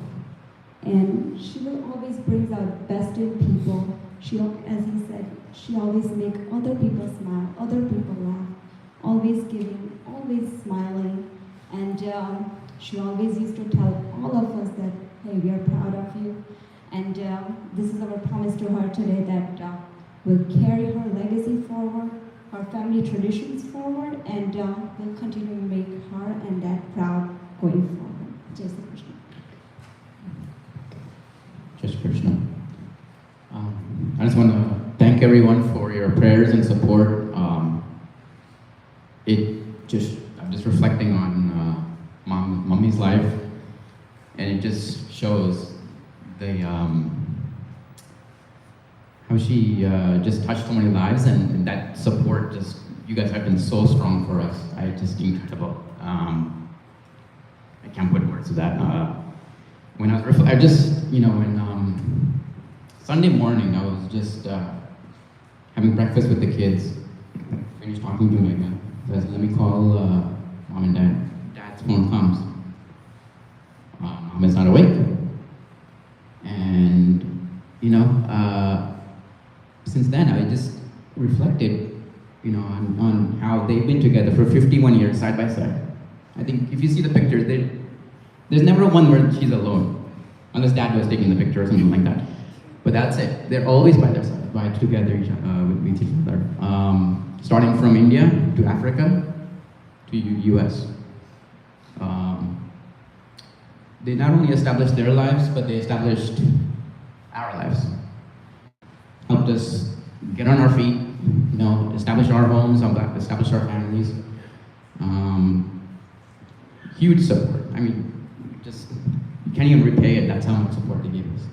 S6: And she will always bring out best in people. She, as he said, she always make other people smile, other people laugh, always giving, always smiling. And she always used to tell all of us that, hey, we are proud of you. And this is our promise to her today, that we'll carry her legacy forward, her family traditions forward, and we'll continue to make her and Dad proud going forward. Jai Shri Krishna.
S5: Jai Shri Krishna. I just want to thank everyone for your prayers and support. I'm just reflecting on Mommy's life, and it just shows how she just touched so many lives, and that support, just, you guys have been so strong for us. Just incredible. I can't put words to that. When I was I just, when Sunday morning, I was just having breakfast with the kids. Finished talking to Megha. I said, let me call Mom and Dad. Dad's phone comes. Mom is not awake. And, since then, I just reflected, on how they've been together for 51 years, side by side. I think if you see the pictures, there's never one where she's alone, unless Dad was taking the picture or something like that. But that's it. They're always by their side, together with each other. Starting from India to Africa to US. They not only established their lives, but they established our lives. Helped us get on our feet, establish our homes, establish our families. Huge support. I mean, you can't even repay it. That's how much support they gave us.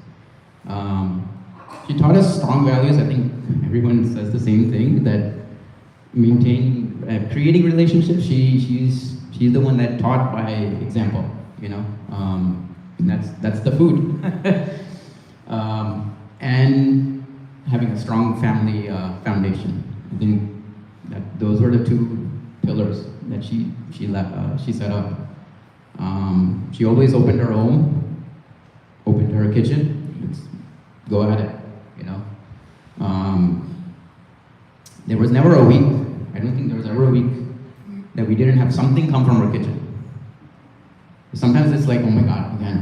S5: She taught us strong values. I think everyone says the same thing, that creating relationships. She's the one that taught by example. And that's the food. And having a strong family foundation. I think that those were the two pillars that she set up. She always opened her home, opened her kitchen. go at it, you know. There was never a week, I don't think there was ever a week that we didn't have something come from our kitchen. Sometimes it's like, oh my God, again.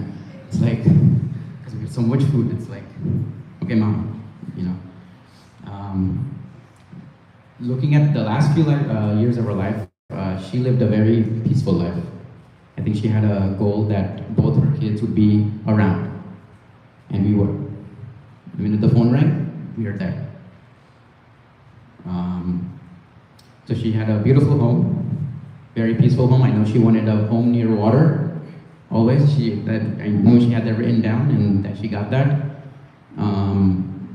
S5: It's like, because we have so much food, it's like, okay, Mom, you know. Looking at the last few years of her life, she lived a very peaceful life. I think she had a goal that both her kids would be around, and we were. The minute the phone rang, we were there. So she had a beautiful home, very peaceful home. I know she wanted a home near water, always. I know she had that written down, and that she got that. And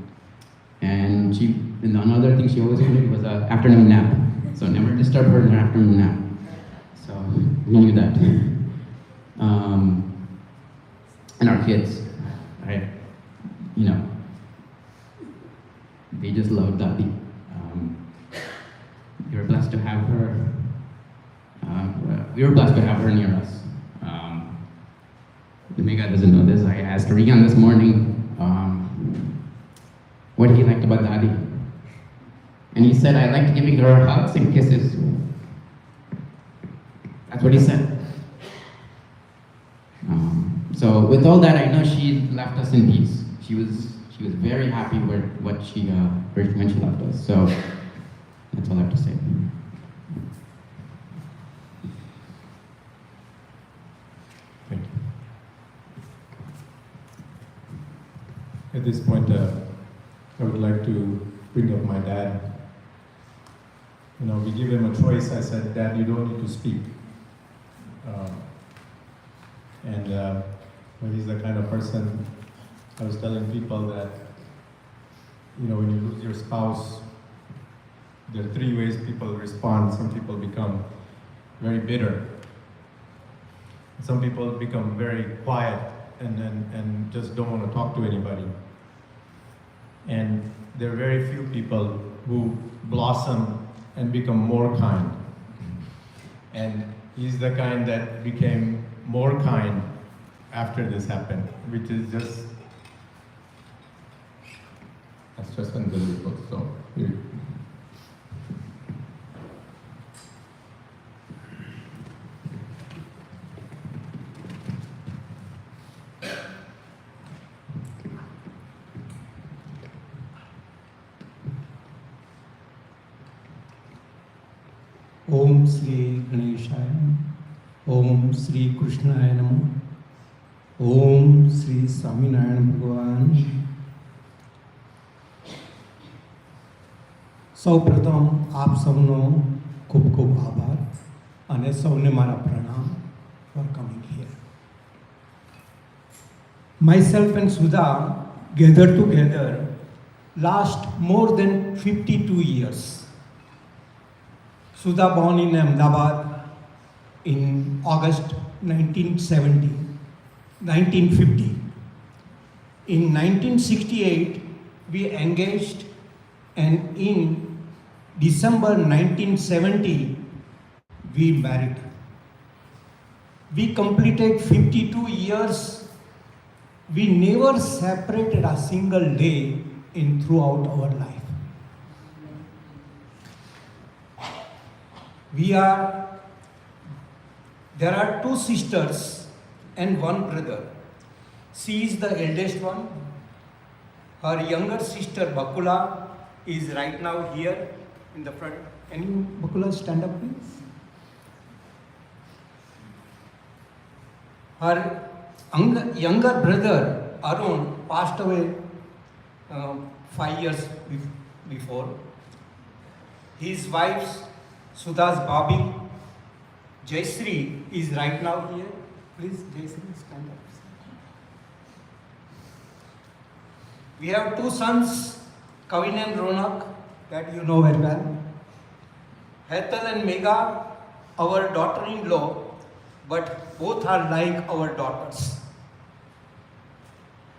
S5: another thing she always wanted was an afternoon nap. So never disturb her in her afternoon nap. So we knew that. And our kids, right? You know, they just loved Dadi. We were blessed to have her. We were blessed to have her near us. Mega doesn't know this. I asked Regan this morning what he liked about Dadi. And he said, I liked giving her hugs and kisses. That's what he said. So with all that, I know she left us in peace. She was very happy with when she left us. So that's all I have to say.
S3: Thank you. At this point, I would like to bring up my dad. You know, we give him a choice. I said, Dad, you don't need to speak. But he's the kind of person, I was telling people that, you know, when you lose your spouse, there are three ways people respond. Some people become very bitter. Some people become very quiet and just don't want to talk to anybody. And there are very few people who blossom and become more kind. And he's the kind that became more kind after this happened, which is that's just unbelievable. So,
S7: Om Sri Ganeshaya, Om Sri Krishnaya Namo, Om Sri Swaminarayan Bhagavan. સૌપ્રથમ આપ સૌનો ખૂબ ખૂબ આભાર અને સૌને મારા પ્રણામ for coming here. Myself and Sudha gathered together last more than 52 years. Sudha born in Ahmedabad in August 1950. In 1968, we engaged, and in December 1970, we married. We completed 52 years. We never separated a single day throughout our life. There are two sisters and one brother. She is the eldest one. Her younger sister Bakula is right now here in the front. Can you, Bakula, stand up please? Her younger brother Arun passed away 5 years before. His wife Sudha's Babi, Jaysri, is right now here. Please, Jaysri, stand up. We have two sons, Kavin and Ronak, that you know very well. Hetal and Megha, our daughter-in-law, but both are like our daughters.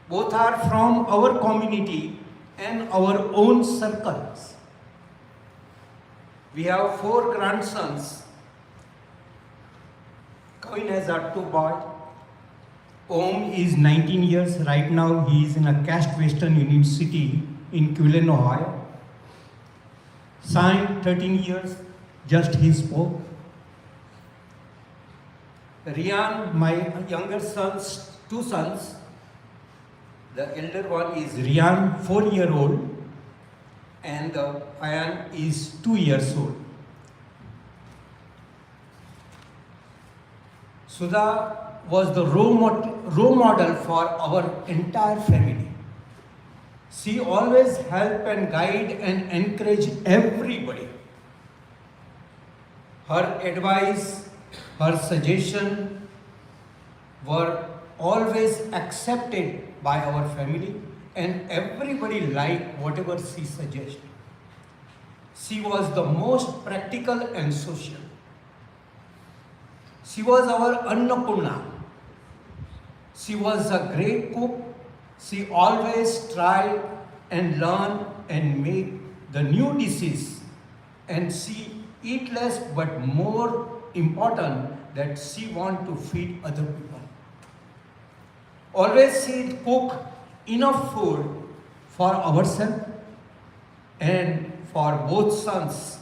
S7: Both are from our community and our own circles. We have 4 grandsons. Kavin has 2 boys. Om is 19 years. Right now he is in a caste Western University in Cleveland, Ohio. Signed 13 years, just he spoke. Rian, my younger sons, two sons. The elder one is Rian, 4-year-old, and Ayan is 2 years old. Sudha was the role model for our entire family. She always helped and guide and encourage everybody. Her advice, her suggestion were always accepted by our family, and everybody liked whatever she suggested. She was the most practical and social. She was our Annapurna. She was a great cook. She always tried and learned and made the new dishes. And she eat less, but more important that she want to feed other people. Always she cook enough food for ourselves and for both sons.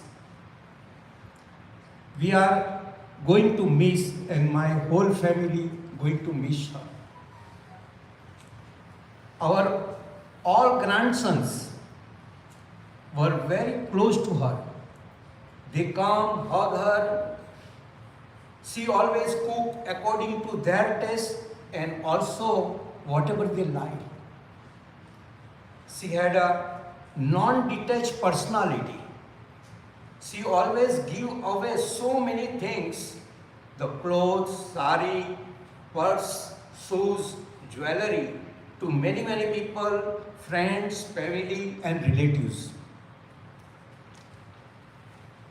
S7: We are going to miss, and my whole family going to miss her. Our all grandsons were very close to her. They come, hug her. She always cooked according to their taste and also whatever they like. She had a non-detached personality. She always give away so many things, the clothes, sari, purse, shoes, jewelry, to many, many people, friends, family and relatives.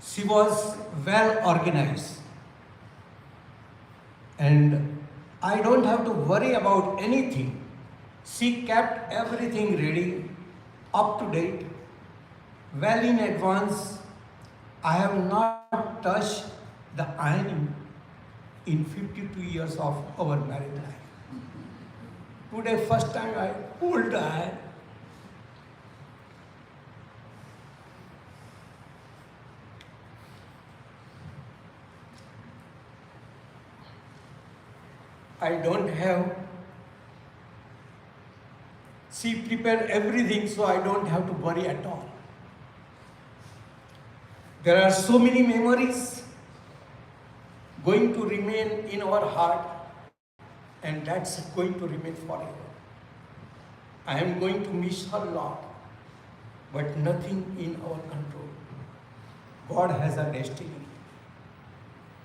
S7: She was well organized. And I don't have to worry about anything. She kept everything ready, up to date, well in advance. I have not touched the ironing in 52 years of our married life. Today, first time I pulled the iron. I don't have. She prepared everything, so I don't have to worry at all. There are so many memories going to remain in our heart, and that's going to remain forever. I am going to miss her a lot, but nothing in our control. God has a destiny.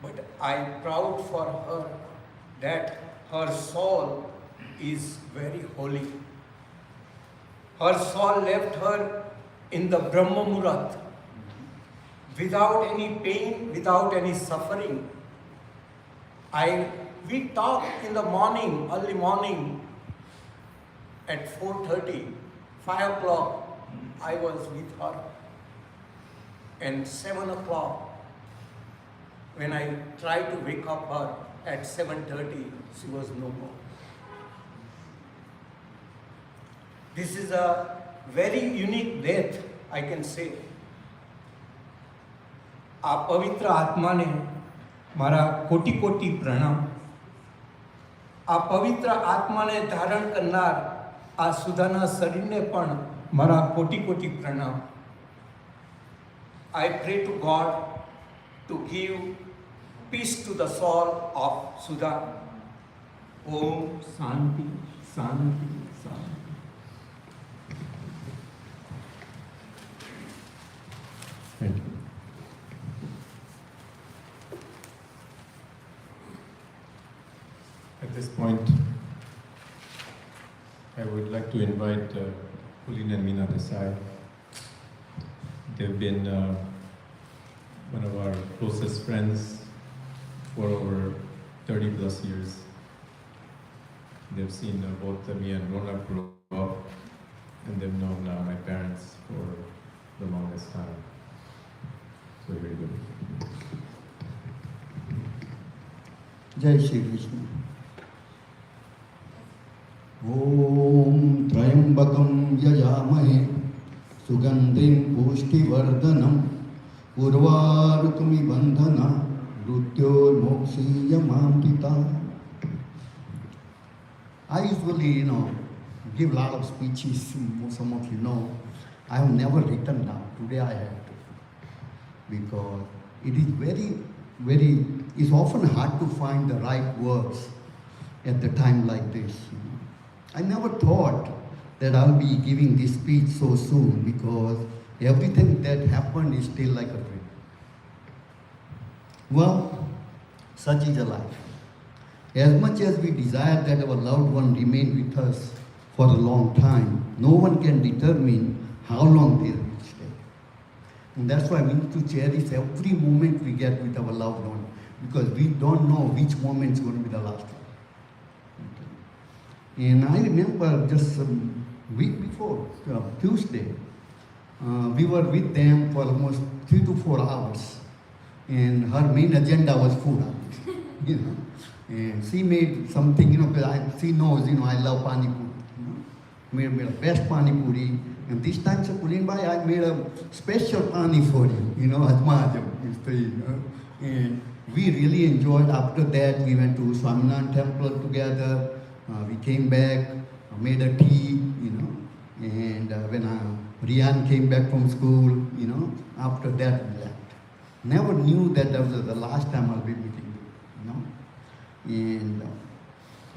S7: But I am proud for her that her soul is very holy. Her soul left her in the Brahma Muhurat without any pain, without any suffering. We talked in the morning, early morning, at 4:30, 5 o'clock, I was with her. And 7 o'clock, when I tried to wake up her at 7:30, she was no more. This is a very unique death, I can say. આ પવિત્ર આત્માને મારા કોટી કોટી પ્રણામ. આ પવિત્ર આત્માને ધારણ કરનાર આ સુધાના શરીરને પણ મારા કોટી કોટી પ્રણામ. I pray to God to give peace to the soul of Sudha. Om Shanti, Shanti, Shanti.
S3: Thank you. At this point, I would like to invite Pauline and Meena Desai. They've been one of our closest friends for over 30 plus years. They've seen both me and Ronak grow up, and they've known my parents for the longest time. So very good.
S8: જય શ્રી કૃષ્ણ. पुष्टिसाधनाय सुगंधिं पुष्टिवर्धनम् उर्वारुकमिव बन्धना मृत्योर्मोक्षीयमामृता. I usually, give a lot of speeches. Some of you know, I have never written down. Today I had to, because it is very. It's often hard to find the right words at the time like this. I never thought that I'll be giving this speech so soon, because everything that happened is still like a dream. Well, such is a life. As much as we desire that our loved one remain with us for a long time, no one can determine how long they will stay. And that's why we need to cherish every moment we get with our loved one, because we don't know which moment is going to be the last one. Okay. And I remember just a week before, Tuesday, we were with them for almost 3 to 4 hours. And her main agenda was food, And she made something, because she knows, I love pani puri. Made the best pani puri. And this time, Pulinbai, I made a special pani for you, Ajmajam, And we really enjoyed. After that, we went to Swaminarayan temple together. We came back, made a tea, And when Rian came back from school, after that we left. Never knew that was the last time I'll be meeting you,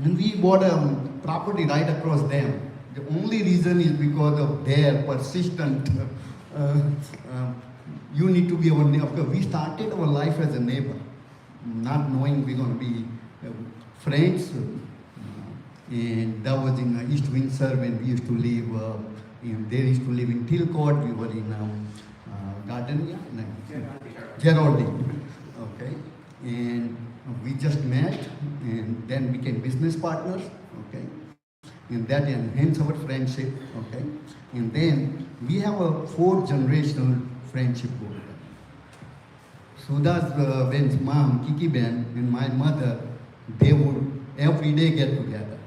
S8: And we bought a property right across them. The only reason is because of their persistent, you need to be our neighbor. Because we started our life as a neighbor, not knowing we're going to be friends. And that was in East Windsor when we used to live, they used to live in Tilcourt, we were in Gardenia? No. Geraldine. Okay. And we just met and then became business partners. Okay. And that enhanced our friendship. Okay. And then we have a 4-generational friendship over there. Sudhaben's mom, Kiki Ben, and my mother, they would every day get together.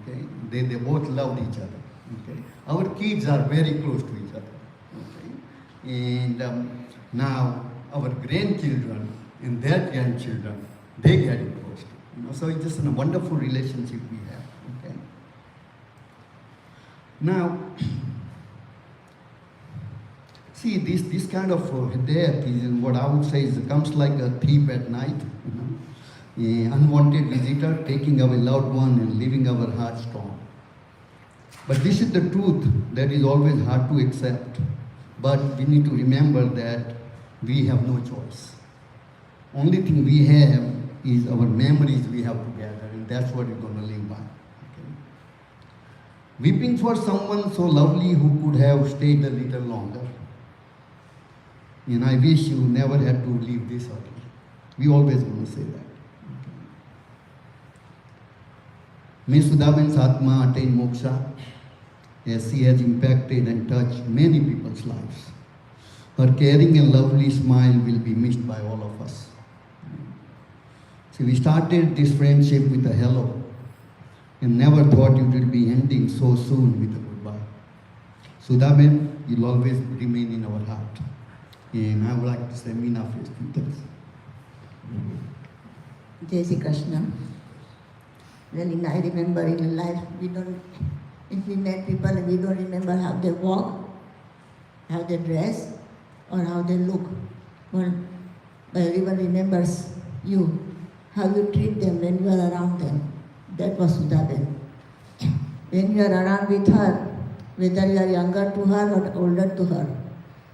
S8: Okay. They both loved each other. Okay. Our kids are very close to each other. Okay. And now our grandchildren and their grandchildren, they get close. So it's just a wonderful relationship we have. Okay. Now, see, this kind of death is what I would say comes like a thief at night. An unwanted visitor taking our loved one and leaving our heart strong. But this is the truth that is always hard to accept. But we need to remember that we have no choice. Only thing we have is our memories we have together, and that's what we're going to live by. Okay? Weeping for someone so lovely who could have stayed a little longer. And I wish you never had to leave this early. We always going to say that. May Sudhaben's Atma attain moksha, as she has impacted and touched many people's lives. Her caring and lovely smile will be missed by all of us. See, we started this friendship with a hello and never thought it would be ending so soon with a goodbye. Sudhaben, you'll always remain in our heart. And I would like to say Meena first. Thanks.
S9: Jai Shri Krishna. Well, I remember in life, if we met people, we don't remember how they walk, how they dress, or how they look. But everyone remembers you, how you treat them when you are around them. That was Sudhaben. When you are around with her, whether you are younger to her or older to her,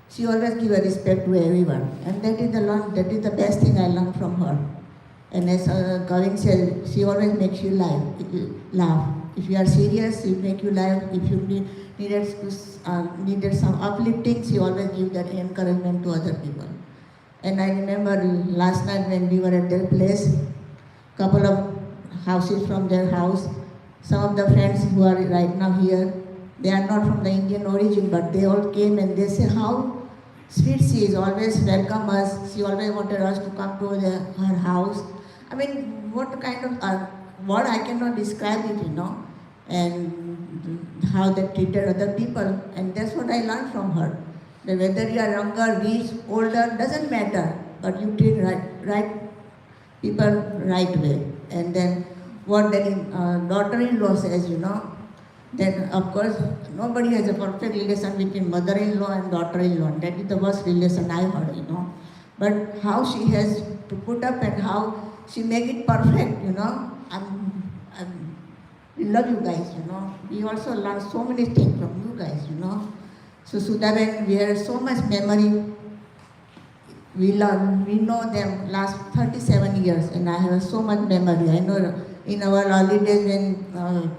S9: she always gives a respect to everyone. And that is the best thing I learned from her. And as Kavin said, she always makes you laugh. If you are serious, she make you laugh. If you needed some uplifting, she always gives that encouragement to other people. And I remember last night when we were at their place, couple of houses from their house, some of the friends who are right now here, they are not from the Indian origin, but they all came and they say how sweet she is, always welcome us. She always wanted us to come to her house. I mean, what kind of word I cannot describe it, And how they treated other people, and that's what I learned from her. That whether you are younger, rich, older, doesn't matter, but you treat right people right way. And then what the daughter-in-law says, then of course nobody has a perfect relation between mother-in-law and daughter-in-law. That is the worst relation I heard. But how she has to put up and how she make it perfect, we love you guys, We also learn so many things from you guys, So Sudhaben, we have so much memory. We know them last 37 years, and I have so much memory. I know in our early days when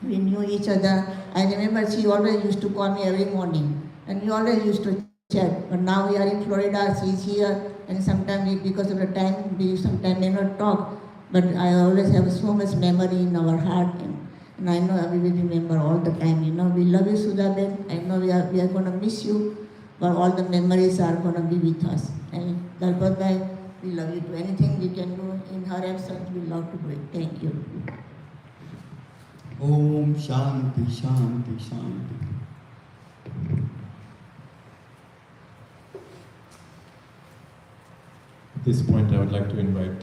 S9: we knew each other, I remember she always used to call me every morning, and we always used to chat. But now we are in Florida, she's here, and sometimes because of the time, we sometimes may not talk. But I always have so much memory in our heart, and I know we will remember all the time. We love you, Sudhaben. I know we are going to miss you, but all the memories are going to be with us. And Dalpat Bhai, we love you too. Anything we can do in her absence, we love to do it. Thank you.
S8: Om Shanti, Shanti, Shanti.
S3: At this point, I would like to invite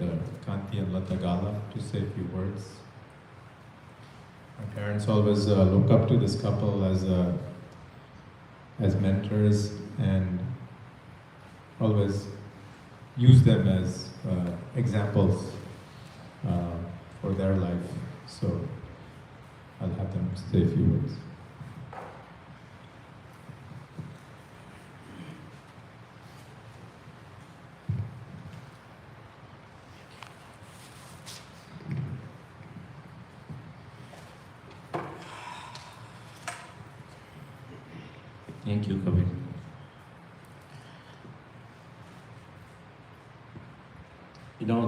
S3: Kanti and Lata Gala to say a few words. My parents always look up to this couple as mentors and always use them as examples for their life. So I'll have them say a few words.
S10: Thank you, Kavit.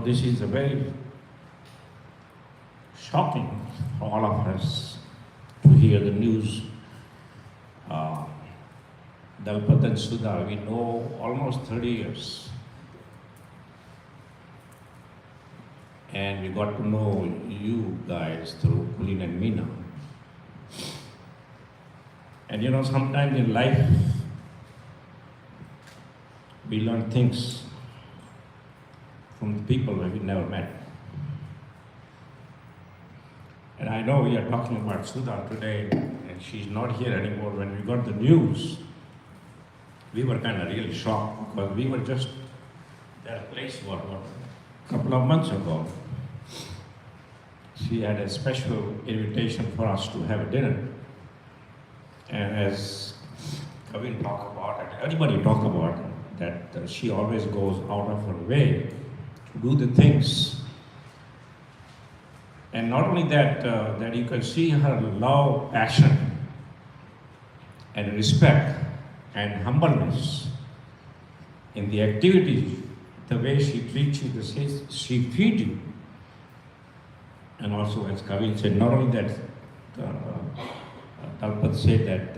S10: This is a very shocking for all of us to hear the news. Dalpat and Sudha, we know almost 30 years. And we got to know you guys through Kulin and Meena. And sometimes in life, we learn things from the people that we never met. And I know we are talking about Sudha today, and she's not here anymore. When we got the news, we were kind of really shocked because we were just that place for a couple of months ago. She had a special invitation for us to have a dinner. And as Kavin talked about it, everybody talked about it, that she always goes out of her way to do the things. And not only that, that you can see her love, passion, and respect, and humbleness in the activities, the way she treats you, the way she feeds you. And also, as Kavin said, not only that, Dalpat said that,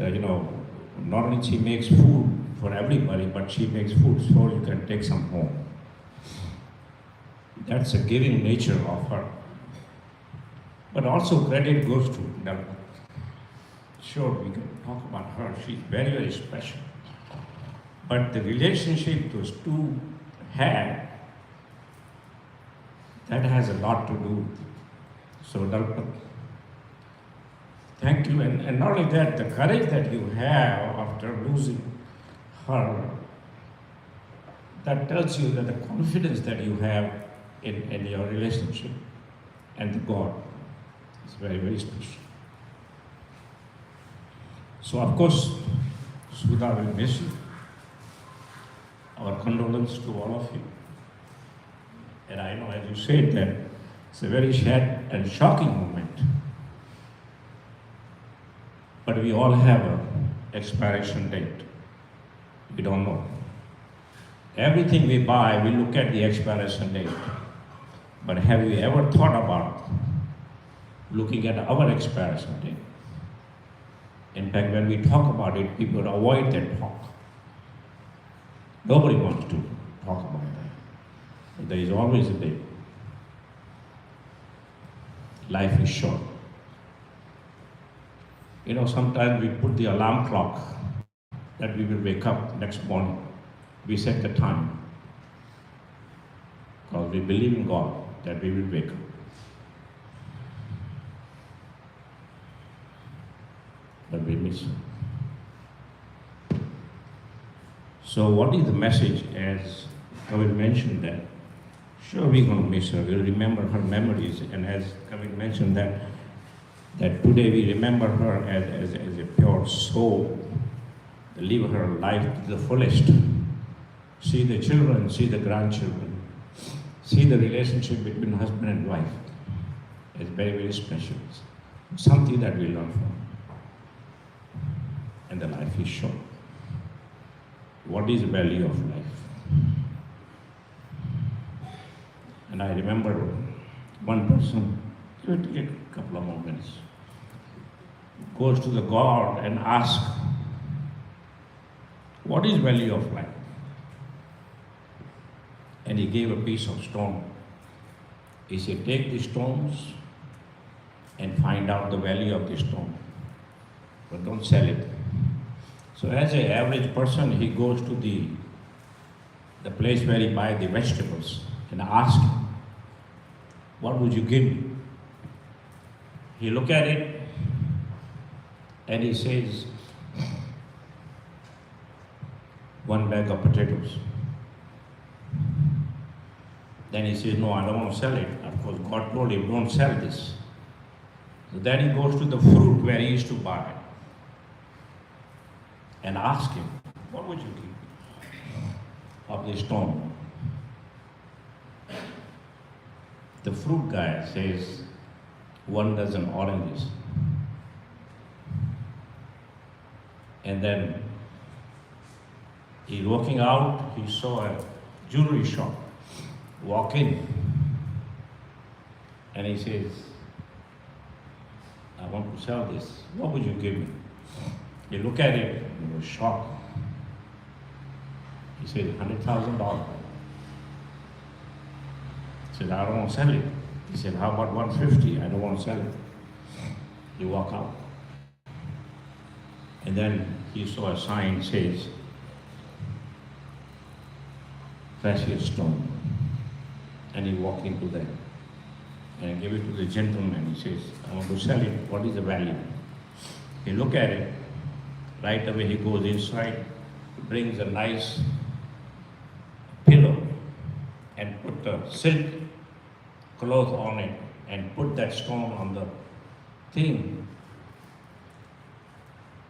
S10: not only she makes food for everybody, but she makes food so you can take some home. That's a giving nature of her. But also credit goes to Dalpat. Sure, we can talk about her. She's very, very special. But the relationship those two had, that has a lot to do. So Dalpat, thank you. And not only that, the courage that you have after losing her, that tells you that the confidence that you have in your relationship and the God is very, very special. So of course, Sudha will miss you. Our condolence to all of you. And I know, as you said, that it's a very sad and shocking moment. But we all have an expiration date. We don't know. Everything we buy, we look at the expiration date. But have you ever thought about looking at our expiration date? In fact, when we talk about it, people avoid that talk. Nobody wants to talk about that. But there is always a date. Life is short. You know, sometimes we put the alarm clock that we will wake up next morning. We set the time because we believe in God that we will wake up. But we miss Him. So what is the message? As Kavit mentioned that, sure we're going to miss her, we'll remember her memories, and as Kavit mentioned that today we remember her as a pure soul, live her life to the fullest, see the children, see the grandchildren, see the relationship between husband and wife. It's very, very special. Something that we learn from. And the life is short. What is the value of life? And I remember one person, it will take a couple of moments, goes to the God and asks, what is value of life? And he gave a piece of stone. He said, take the stones and find out the value of the stone, but don't sell it. So as an average person, he goes to the place where he buys the vegetables and asks, what would you give me? He look at it and he says, one bag of potatoes. Then he says, no, I don't want to sell it. Of course, God told him, don't sell this. So then he goes to the fruit where he used to buy and ask him, what would you give of the stone? The fruit guy says, 1 dozen oranges. And then he's walking out, he saw a jewelry shop. Walk in. And he says, I want to sell this. What would you give me? He looked at it and he was shocked. He said, $100,000. He said, I don't want to sell it. He said, how about 150? I don't want to sell it. He walked out. And then he saw a sign says, precious stone. And he walked into that and gave it to the gentleman. He says, I want to sell it. What is the value? He looked at it. Right away he goes inside, brings a nice pillow and put a silk cloth on it and put that stone on the thing.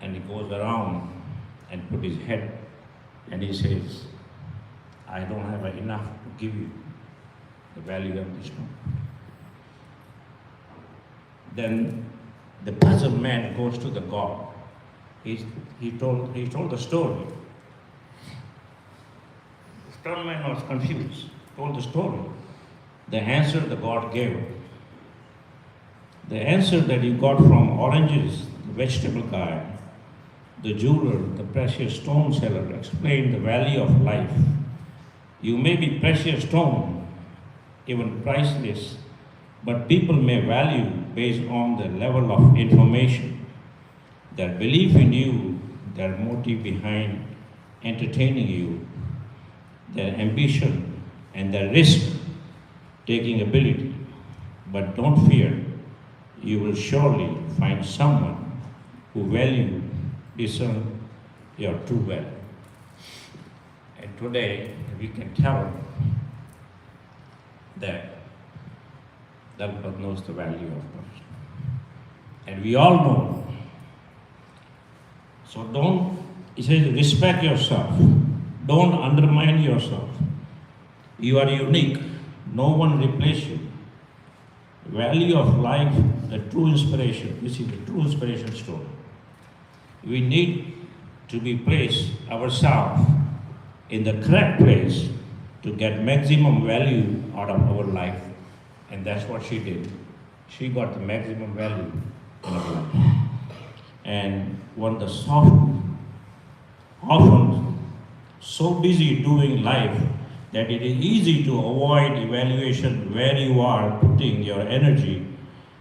S10: And he goes around and put his head and he says, I don't have enough to give you the value of this stone. Then the puzzled man goes to the God. He told the story. The stone man was confused, told the story. The answer the God gave. The answer that he got from oranges, the vegetable guy, the jeweler, the precious stone seller, explained the value of life. You may be precious stone, even priceless, but people may value based on the level of information, their belief in you, their motive behind entertaining you, their ambition and their risk-taking ability. But don't fear, you will surely find someone who discern your true value. And today we can tell that God knows the value of person. And we all know. So he says, respect yourself. Don't undermine yourself. You are unique. No one replaces you. Value of life, the true inspiration. This is the true inspiration story. We need to be placed ourselves in the correct place to get maximum value out of our life. And that's what she did. She got the maximum value in her life. And when the soft, often so busy doing life that it is easy to avoid evaluation where you are putting your energy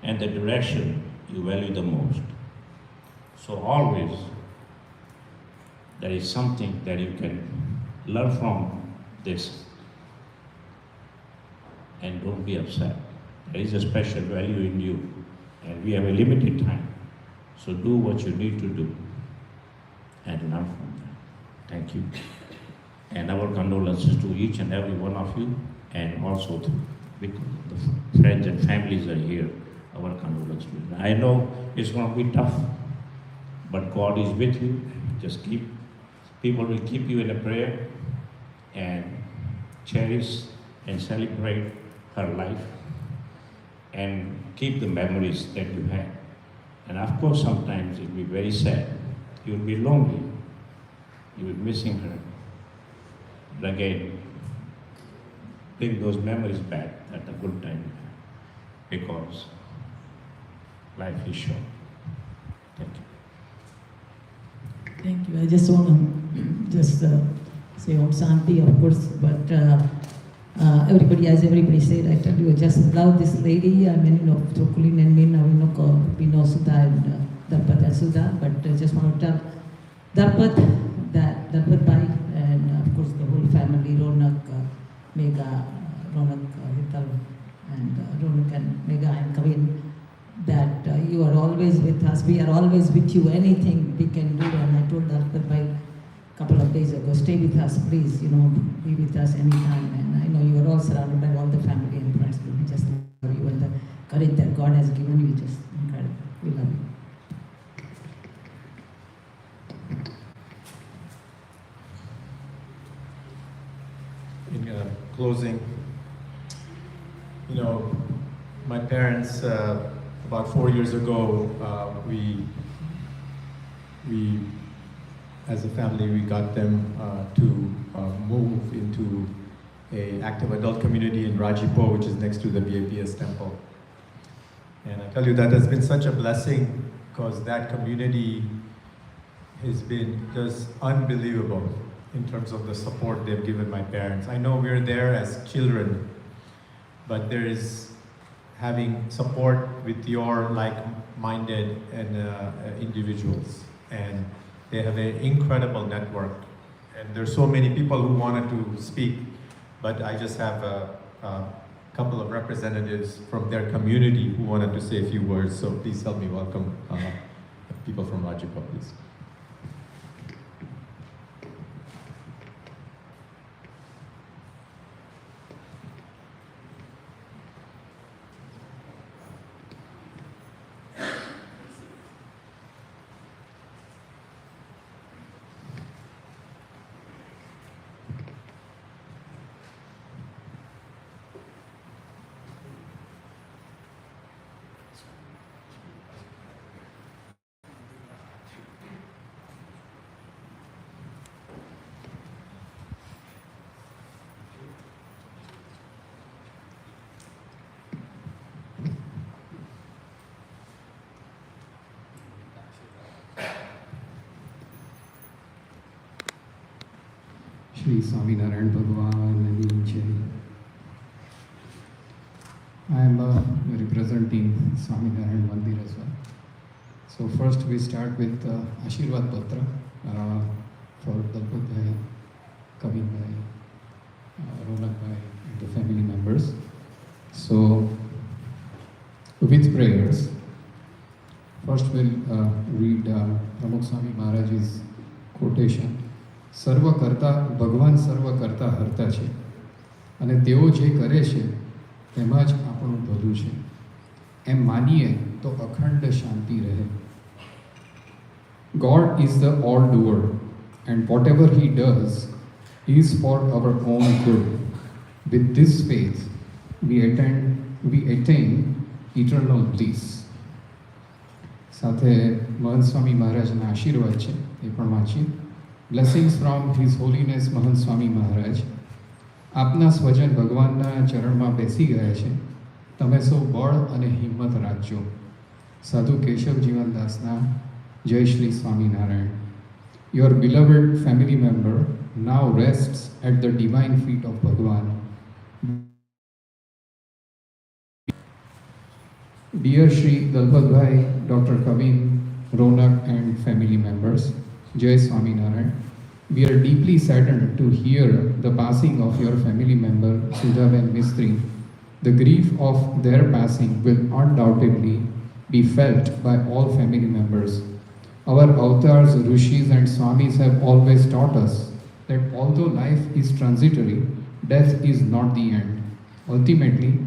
S10: and the direction you value the most. So always there is something that you can learn from this, and don't be upset. There is a special value in you, and we have a limited time. So do what you need to do and learn from that. Thank you. And our condolences to each and every one of you, and also to because the friends and families are here. Our condolences. I know it's going to be tough, but God is with you. Just people will keep you in a prayer and cherish and celebrate her life and keep the memories that you had. And of course, sometimes it will be very sad. You will be lonely. You will be missing her. But again, bring those memories back at a good time, because life is short. Thank you.
S11: Thank you. I just want to say Om Shanti, of course, but everybody, as everybody said, I tell you, I just love this lady. I mean, through Kulin and me, now we know Sudha and Darpat and Sudha, but I just want to tell Darpat Bhai, and of course the whole family, Ronak, Mega, Ronak, Hital, and Ronak and Mega and Kavin, that you are always with us. We are always with you. Anything we can do. And I told Darpat Bhai a couple of days ago, stay with us, please. Be with us anytime. And I know you are all surrounded by all the family and friends. We just love you, and the courage that God has given you, just incredible. We love you.
S3: In closing, my parents, about 4 years ago, we as a family, we got them to move into a active adult community in Rajipo, which is next to the BAPS temple. And I tell you, that has been such a blessing, because that community has been just unbelievable in terms of the support they've given my parents. I know we're there as children, but there is having support with your like-minded and individuals, and they have an incredible network. And there's so many people who wanted to speak, but I just have a couple of representatives from their community who wanted to say a few words. So please help me welcome people from Rajipo, please.
S12: Shri Swaminarayan Bhagwan Jai. I am representing Swaminarayan Mandir as well. So first we start with Ashirwad Patra for Dalpat Bhai, Kavin Bhai, Ronak Bhai, and the family members. So with prayers, first we'll read Pramukh Swami Maharaj's quotation. સર્વ કરતા ભગવાન સર્વ કરતા હરતા છે અને તેઓ જે કરે છે તેમાં જ આપણું ભલું છે એમ માનીએ તો અખંડ શાંતિ રહે. God is the all-doer, and whatever He does is for our own good. With this faith, we attain eternal bliss. સાથે મહંત સ્વામી મહારાજના આશીર્વાદ છે, એ પણ વાંચીએ. Blessings from His Holiness Mahant Swami Maharaj. આપના સ્વજન ભગવાનના ચરણમાં બેસી ગયા છે. તમે સૌ બળ અને હિંમત રાખજો. સાધુ કેશવ જીવનદાસના જય Shri Swaminarayan. Your beloved family member now rests at the divine feet of Bhagwan. Dear Shri Dalpat Bhai, Dr. Kavin, Ronak and family members. Jai Swaminarayan. We are deeply saddened to hear the passing of your family member Sudhaben Mistry. The grief of their passing will undoubtedly be felt by all family members. Our avatars, rishis and swamis have always taught us that although life is transitory, death is not the end. Ultimately,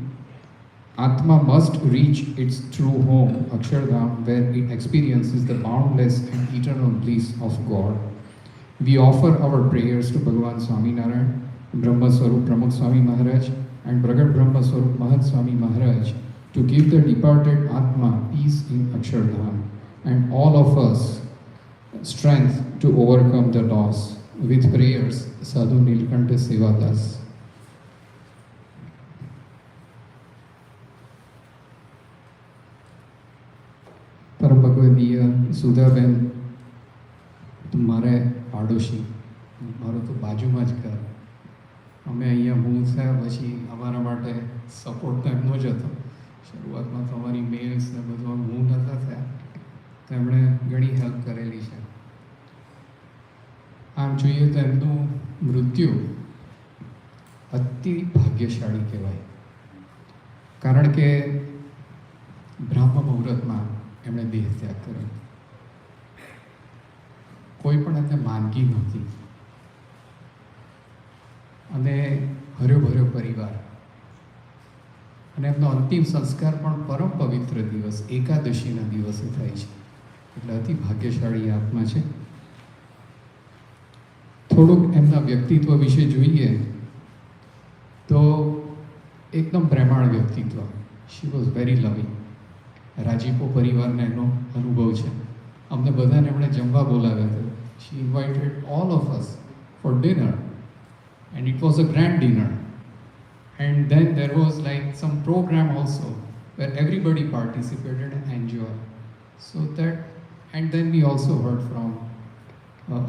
S12: Atma must reach its true home, Akshardham, where it experiences the boundless and eternal bliss of God. We offer our prayers to Bhagavan Swaminarayan, Brahma Swarup Pramukh Swami Maharaj, and Pragat Brahma Swarup Mahat Swami Maharaj to give the departed Atma peace in Akshardham, and all of us strength to overcome the loss. With prayers, Sadhu Nilkanta Sevadas. પરમ ભગવદીય સુધાબેન મારે પાડોશી, મારો તો બાજુમાં જ ઘર. અમે અહીંયા move થયા પછી અમારા માટે સપોર્ટ તો એમનો જ હતો. શરૂઆતમાં તો અમારી મેલ્સ ને બધું મૂવ નહોતા થયા, તેમણે ઘણી હેલ્પ કરેલી છે. આમ જોઈએ તો એમનું મૃત્યુ અતિ ભાગ્યશાળી કહેવાય, કારણ કે બ્રહ્મ મુહૂર્તમાં એમણે દેહ ત્યાગ કર્યો. કોઈ પણ એમને માંદગી નહોતી અને હર્યો ભર્યો પરિવાર. અને એમનો અંતિમ સંસ્કાર પણ પરમ પવિત્ર દિવસ એકાદશીના દિવસે થાય છે, એટલે અતિ ભાગ્યશાળી આત્મા છે. થોડુંક એમના વ્યક્તિત્વ વિશે જોઈએ તો એકદમ પ્રેમાળ વ્યક્તિત્વ. શી વોઝ વેરી લવિંગ. રાજીપો પરિવારને એનો અનુભવ છે. અમને બધાને એમણે જમવા બોલાવ્યા હતા. She invited all of us for dinner and it was a grand dinner. And then there was like some program also where everybody participated and enjoyed. So that, and then we also heard from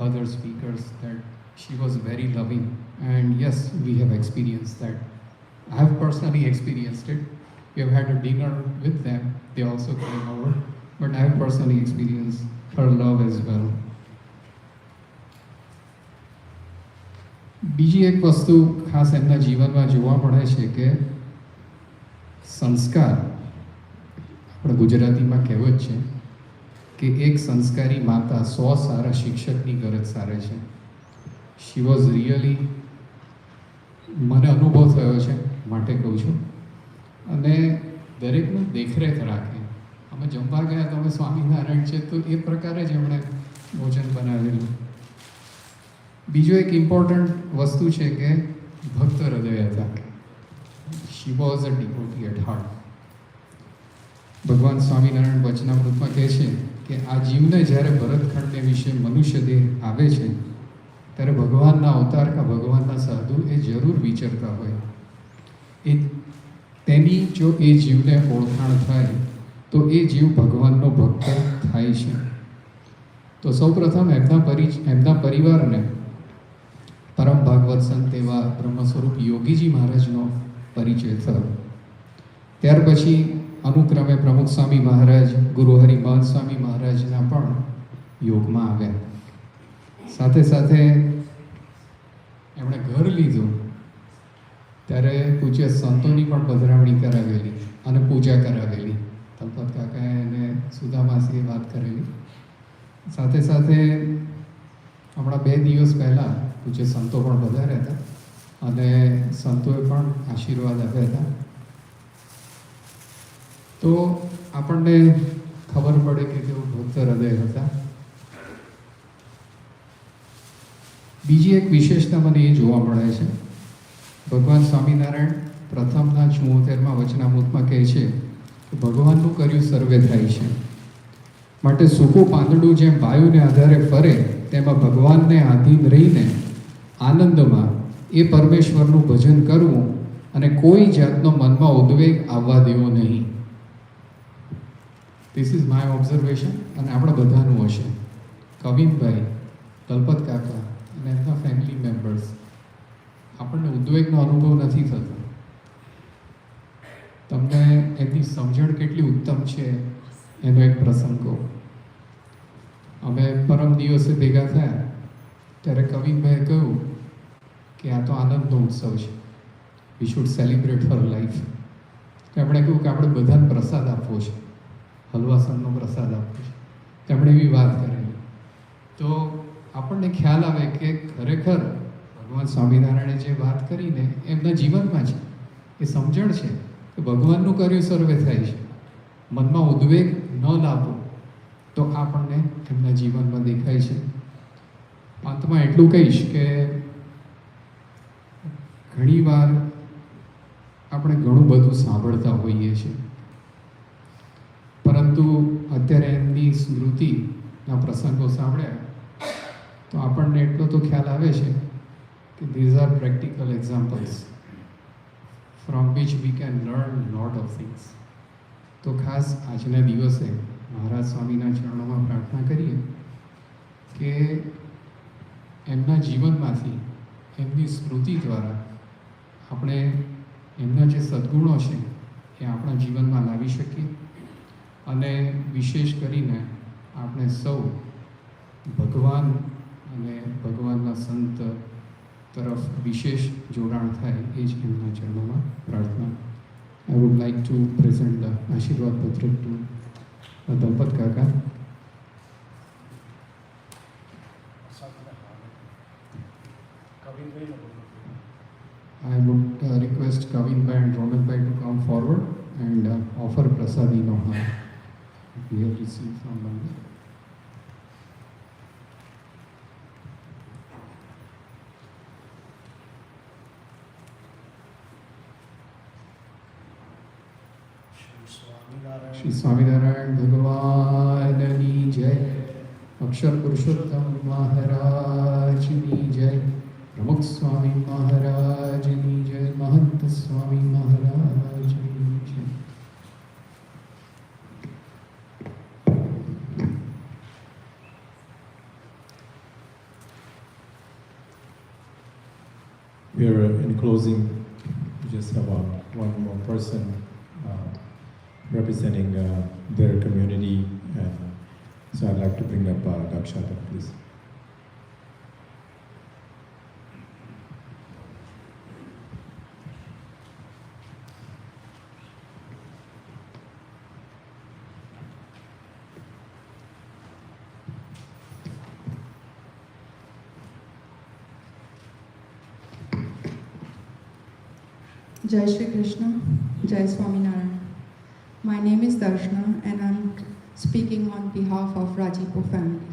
S12: other speakers that she was very loving. And yes, we have experienced that. I have personally experienced it. We have had a dinner with them. They also came over. But I have personally experienced her love as well. બીજી એક વસ્તુ ખાસ એમના જીવનમાં જોવા મળે છે કે સંસ્કાર, આપણે ગુજરાતીમાં કહેવત છે કે એક સંસ્કારી માતા 100 સારા શિક્ષકની ગરજ સારે છે. શી વોઝ રિયલી, મને અનુભવ થયો છે માટે કહું છું. અને દરેકનું દેખરેખ રાખે. અમે જમવા ગયા તો અમે સ્વામિનારાયણ છે તો એ પ્રકારે જ એમણે ભોજન બનાવેલું. બીજો એક ઇમ્પોર્ટન્ટ વસ્તુ છે કે ભક્ત હૃદય હતા. She was a devotee at heart. ભગવાન સ્વામિનારાયણ વચનામૃતમાં કહે છે કે આ જીવને જ્યારે ભરતખંડને વિશે મનુષ્ય દેહ આવે છે ત્યારે ભગવાનના અવતાર કા ભગવાનના સાધુ એ જરૂર વિચરતા હોય. એ તેની જો એ જીવને ઓળખાણ થાય તો એ જીવ ભગવાનનો ભક્ત થાય છે. તો સૌપ્રથમ એમના પરિવારને પરમ ભાગવત સંત એવા બ્રહ્મ સ્વરૂપ યોગીજી મહારાજનો પરિચય થયો. ત્યાર પછી અનુક્રમે પ્રમુખ સ્વામી મહારાજ, ગુરુહરિ મહંત સ્વામી મહારાજના પણ યોગમાં આવ્યા. સાથે સાથે એમણે ઘર લીધું ત્યારે પૂજ્ય સંતોની પણ પધરામણી કરાવેલી અને પૂજા કરાવેલી. તલપત કાકાએ અને સુદામાસીએ વાત કરેલી. સાથે સાથે હમણાં 2 દિવસ પહેલાં પૂજ્ય સંતો પણ પધાર્યા હતા અને સંતોએ પણ આશીર્વાદ આપ્યા હતા. તો આપણને ખબર પડે કે તેઓ ભક્ત હૃદય હતા. બીજી એક વિશેષતા મને એ જોવા મળે છે, ભગવાન સ્વામિનારાયણ પ્રથમના 74માં વચનામૃતમાં કહે છે કે ભગવાનનું કર્યું સર્વે થાય છે. માટે સૂકું પાંદડું જેમ વાયુને આધારે ફરે તેમાં ભગવાનને આધીન રહીને આનંદમાં એ પરમેશ્વરનું ભજન કરવું અને કોઈ જાતનો મનમાં ઉદ્વેગ આવવા દેવો નહીં. ધીસ ઇઝ માય ઓબ્ઝર્વેશન અને આપણા બધાનું હશે. કવિનભાઈ, તલપત કાકા અને એમના ફેમિલી મેમ્બર્સ, આપણને ઉદ્વેગનો અનુભવ નથી થતો. તમને એમની સમજણ કેટલી ઉત્તમ છે એનો એક પ્રસંગ કહું. પરમ દિવસે ભેગા થયા ત્યારે કવિનભાઈએ કહ્યું કે આ તો આનંદનો ઉત્સવ છે, we should celebrate her life. તેમણે કહ્યું કે આપણે બધાને પ્રસાદ આપવો છે, હલવાસનનો પ્રસાદ આપવો છે. તેમણે એવી વાત કરેલી. તો આપણને ખ્યાલ આવે કે ખરેખર ભગવાન સ્વામિનારાયણે જે વાત કરીને એમના જીવનમાં છે, એ સમજણ છે કે ભગવાનનું કર્યું સર્વે થાય છે. મનમાં ઉદ્વેગ ન લાવવો તો આપણને એમના જીવનમાં દેખાય છે. અંતમાં એટલું કહીશ કે ઘણીવાર આપણે ઘણું બધું સાંભળતા હોઈએ છીએ, પરંતુ અત્યારે એમની સ્મૃતિના પ્રસંગો સાંભળ્યા તો આપણને એટલો તો ખ્યાલ આવે છે કે these are practical examples from which we can learn lot of things. તો ખાસ આજના દિવસે મહારાજ સ્વામીના ચરણોમાં પ્રાર્થના કરીએ કે એમના જીવનમાંથી, એમની સ્મૃતિ દ્વારા આપણે એમના જે સદ્ગુણો છે એ આપણા જીવનમાં લાવી શકીએ અને વિશેષ કરીને આપણે સૌ ભગવાન અને ભગવાનના સંત તરફ વિશેષ જોડાણ થાય એ જ એમના ચરણોમાં પ્રાર્થના. I would like to present the Ashirwad Patra to Dalpat Kaka. I would request Kavin Bhai and Ronak Bhai to come forward and offer Prasadi Noha we have received from Mandir. Shri Swaminarayan भगवान की जय. अक्षर पुरुषोत्तम महाराज की जय. प्रमुख स्वामी महाराज की जय. महंत स्वामी महाराज की जय.
S3: We are in closing. We just have one more person representing their community, and so I'd like to bring up Dakshata, please.
S13: Jai Shri Krishna, Jai Swaminarayan. My name is Darshana and I'm speaking on behalf of Rajipo family.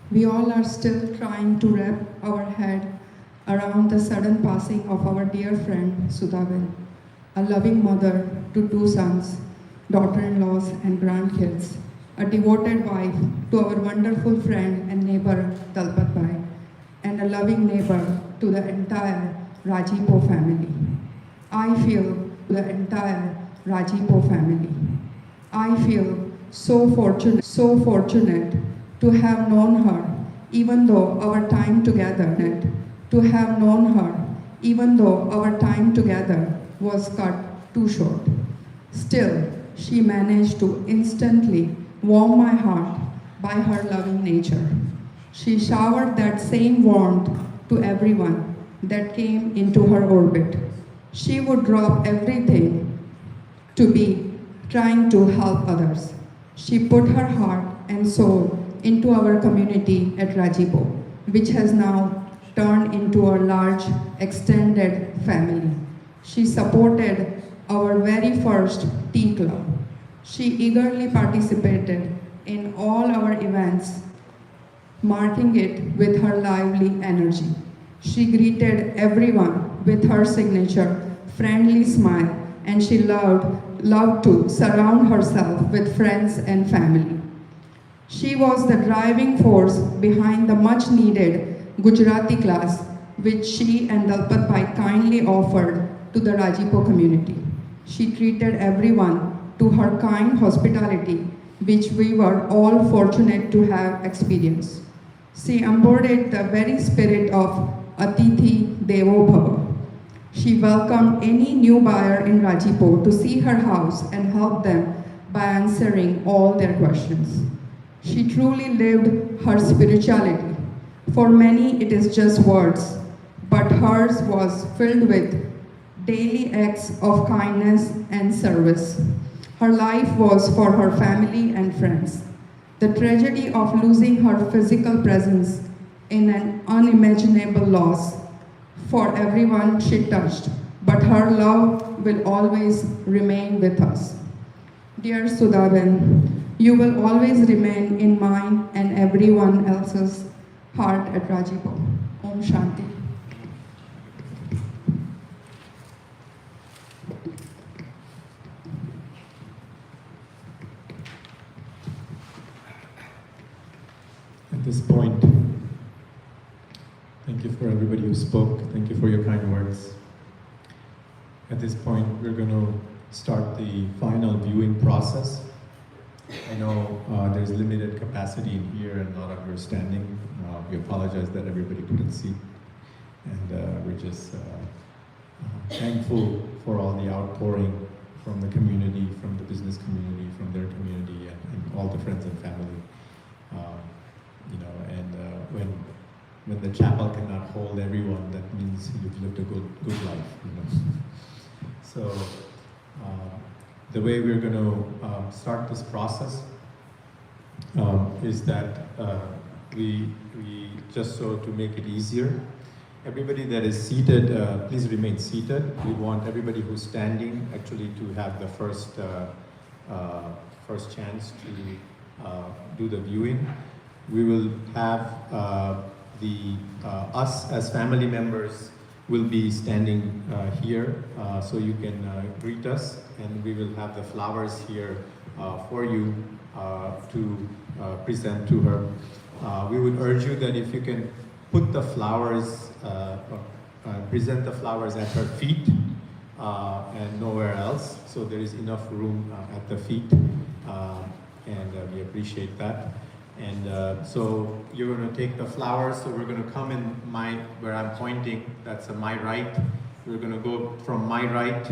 S13: We all are still trying to wrap our head around the sudden passing of our dear friend Sudhaben, a loving mother to 2 sons, daughter-in-laws and grandkids, a devoted wife to our wonderful friend and neighbor Dalpat Bhai, and a loving neighbor to the entire Rajipo family. I feel the entire Rajipo family. I feel so fortunate to have known her, even though our time together was cut too short. Still, she managed to instantly warm my heart by her loving nature. She showered that same warmth to everyone that came into her orbit. She would drop everything to be trying to help others. She put her heart and soul into our community at Rajipo, which has now turned into a large extended family. She supported our very first tea club. She eagerly participated in all our events, marking it with her lively energy. She greeted everyone with her signature friendly smile, and she loved to surround herself with friends and family. She was the driving force behind the much needed Gujarati class which she and Dalpat Bhai kindly offered to the Rajipo community. She treated everyone to her kind hospitality which we were all fortunate to have experienced. She embodied the very spirit of Atithi Devo Bhava. She welcomed any new buyer in Rajipo to see her house and help them by answering all their questions. She truly lived her spirituality. For many, it is just words, but hers was filled with daily acts of kindness and service. Her life was for her family and friends. The tragedy of losing her physical presence in an unimaginable loss for everyone she touched, but her love will always remain with us. Dear Sudhaben, you will always remain in mine and everyone else's heart at Rajipo. Om Shanti.
S3: At this point, thank you for everybody who spoke. Thank you for your kind words. At this point, we're going to start the final viewing process. I know there's limited capacity in here and a lot of you are standing. We apologize that everybody couldn't see. And we're just thankful for all the outpouring from the community, from the business community, from their community, and all the friends and family. When the chapel cannot hold everyone, that means you've lived a good life. So the way we're going to start this process is that we just so to make it easier, everybody that is seated, please remain seated. We want everybody who's standing actually to have the first chance to do the viewing. We will have us as family members will be standing here, so you can greet us, and we will have the flowers here for you to present to her. We would urge you that if you can put the flowers, present the flowers at her feet and nowhere else, so there is enough room at the feet, and we appreciate that. And so you're going to take the flowers, so we're going to come in where I'm pointing, that's my right. We're going to go from my right,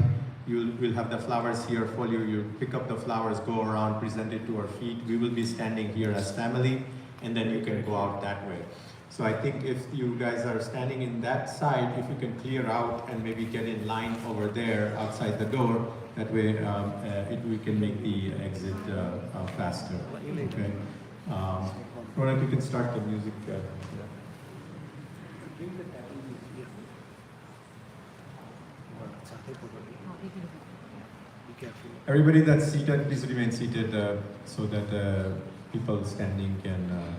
S3: we'll have the flowers here for you. You pick up the flowers, go around, present it to our feet. We will be standing here as family, and then you can go out that way. So I think if you guys are standing in that side, if you can clear out and maybe get in line over there outside the door, that way we can make the exit faster. Okay. Ronak, you can start the music. Everybody that's seated, please remain seated so that people standing can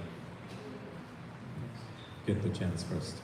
S3: get the chance first.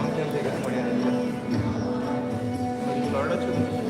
S7: long time they got money. Florida too.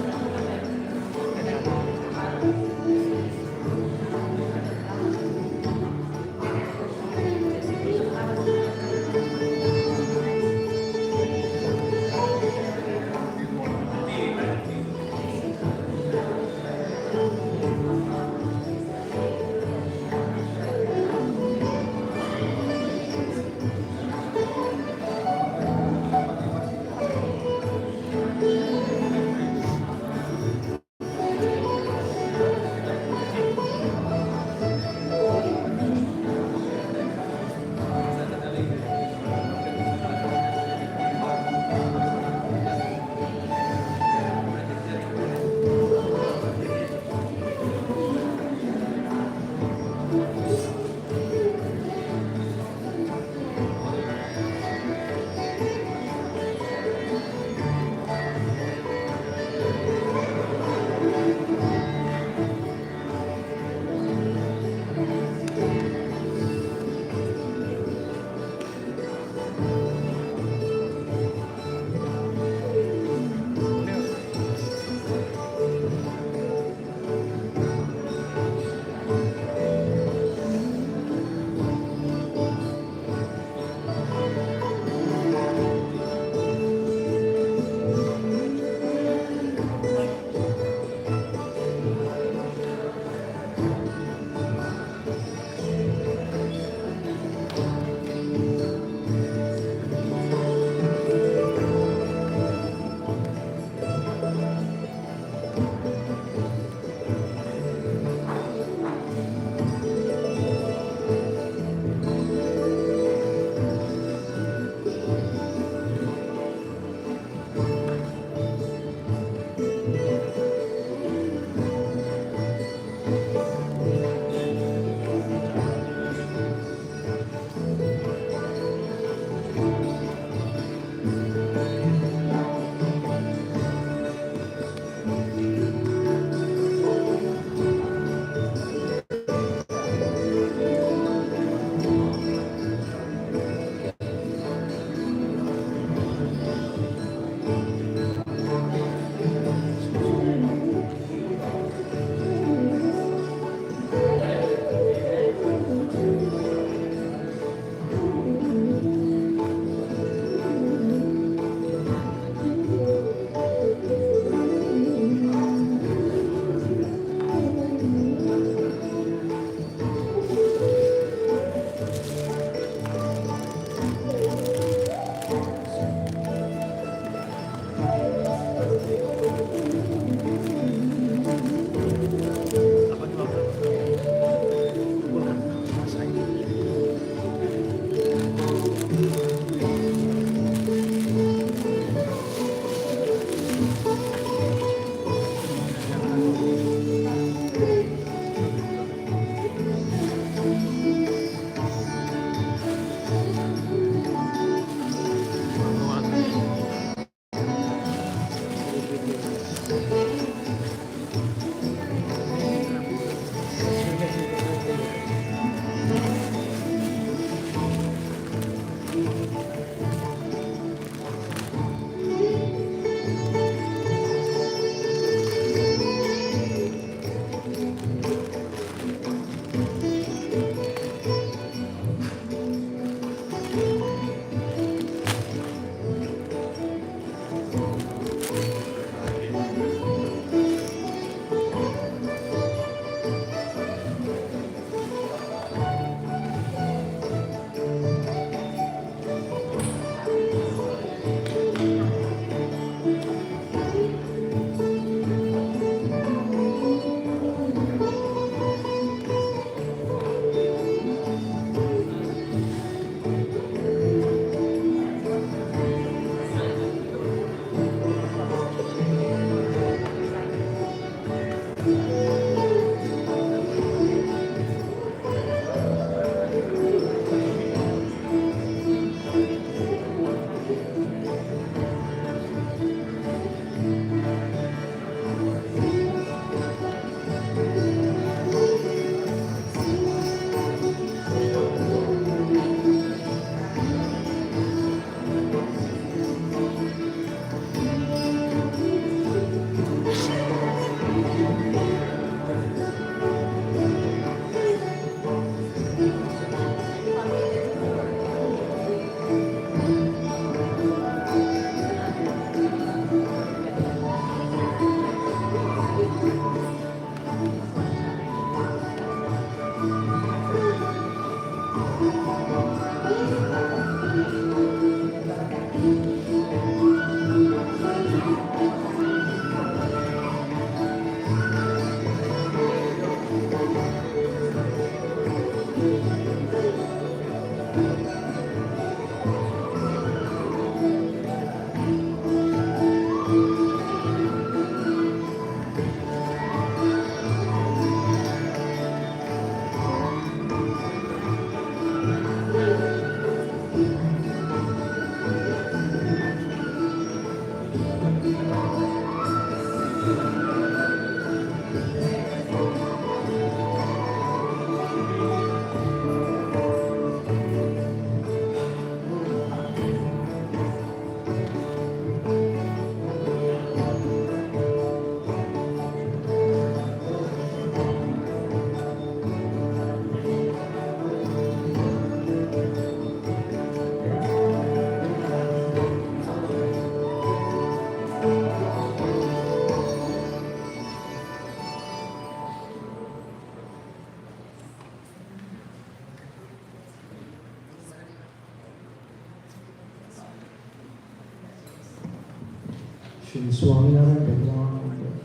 S2: Shri Swaminarayan Bhagwan. And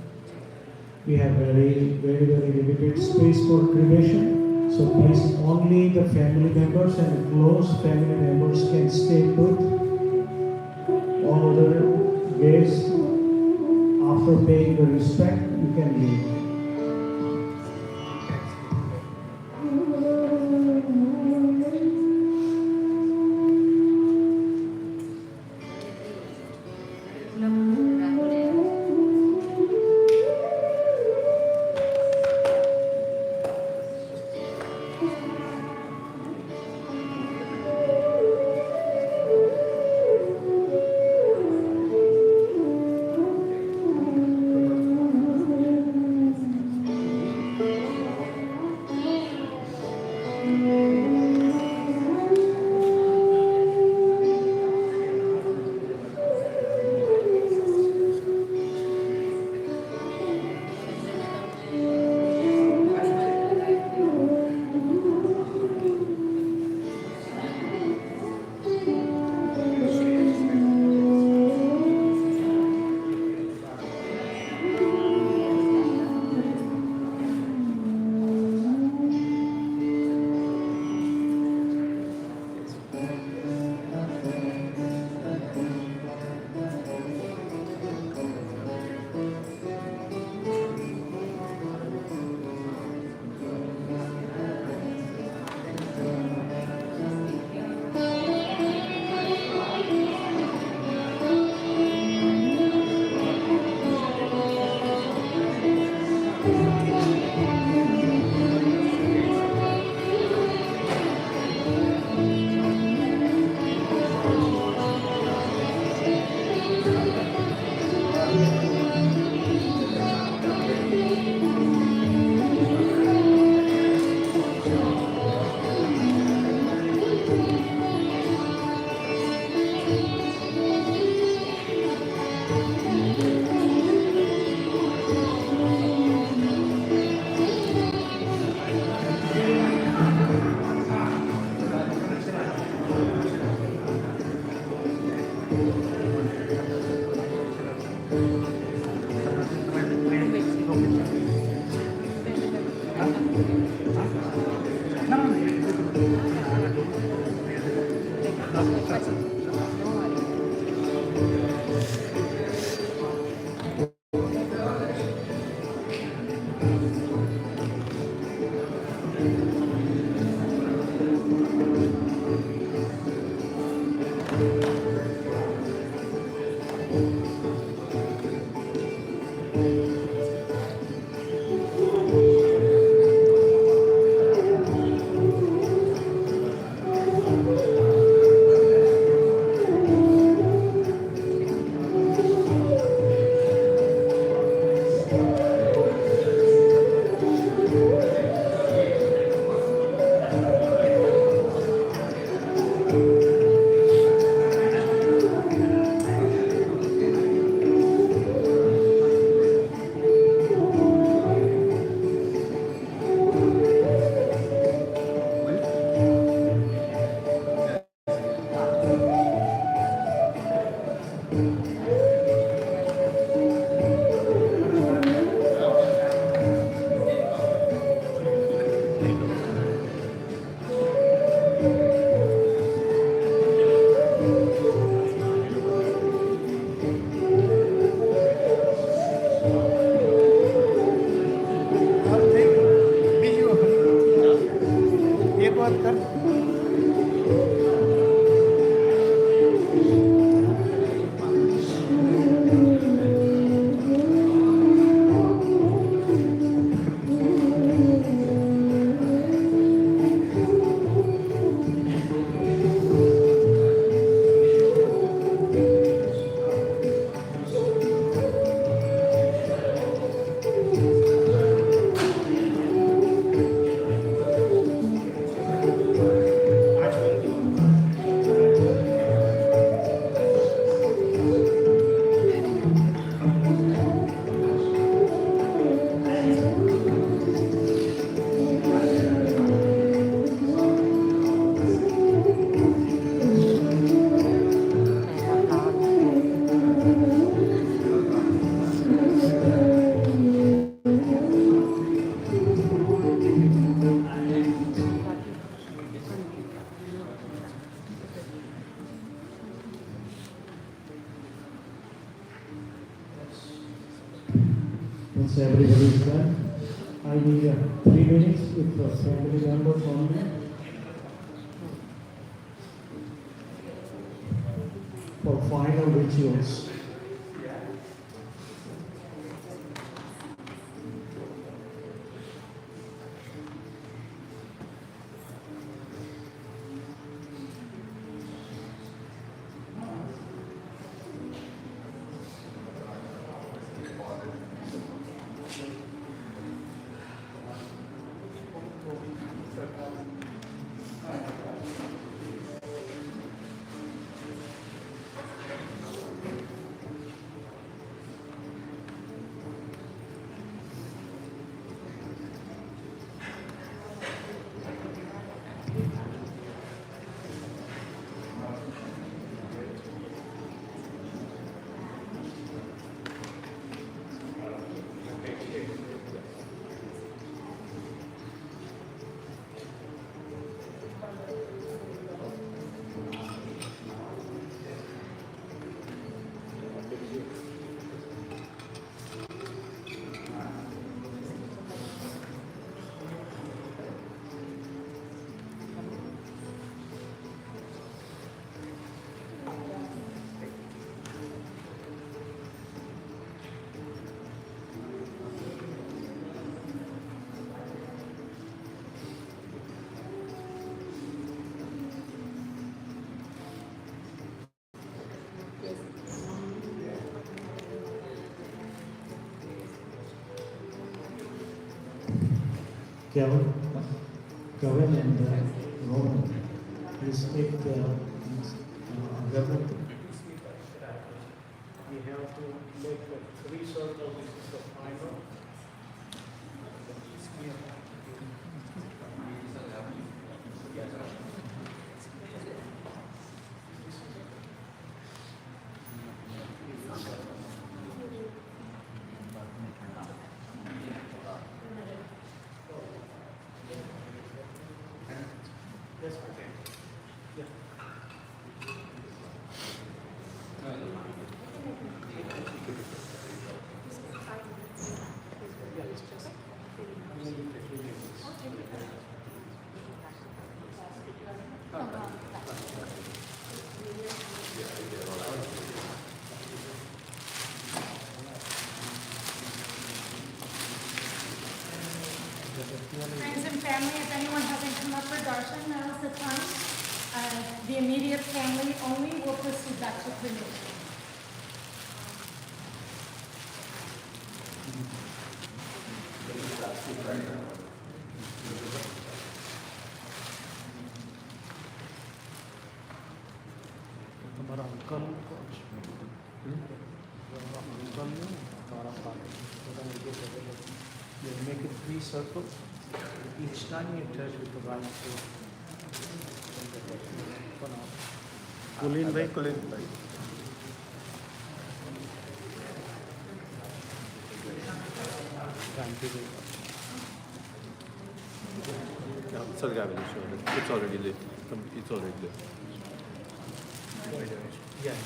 S2: we have very limited space for cremation. So please, only the family members and close family members can stay put. All other guests, after paying the respect, you can leave. So everybody is done. I need 3 minutes with the family members only for final rituals. Kevin and Roman, please take the government. We have to make 3 circles. This is the final. Yes, okay. Yeah.
S1: Friends and family, if anyone hasn't come up for darshan, now is the time. The immediate family only will proceed back to cremation.
S2: हमारा uncle को uncle ने हमारा father you make it 3 circles. Each time you touch with the right foot. Kulin bhai, Kulin bhai. Shanti bhai.
S14: Sudhaben, it's already lit. It's already lit.
S2: Yeah.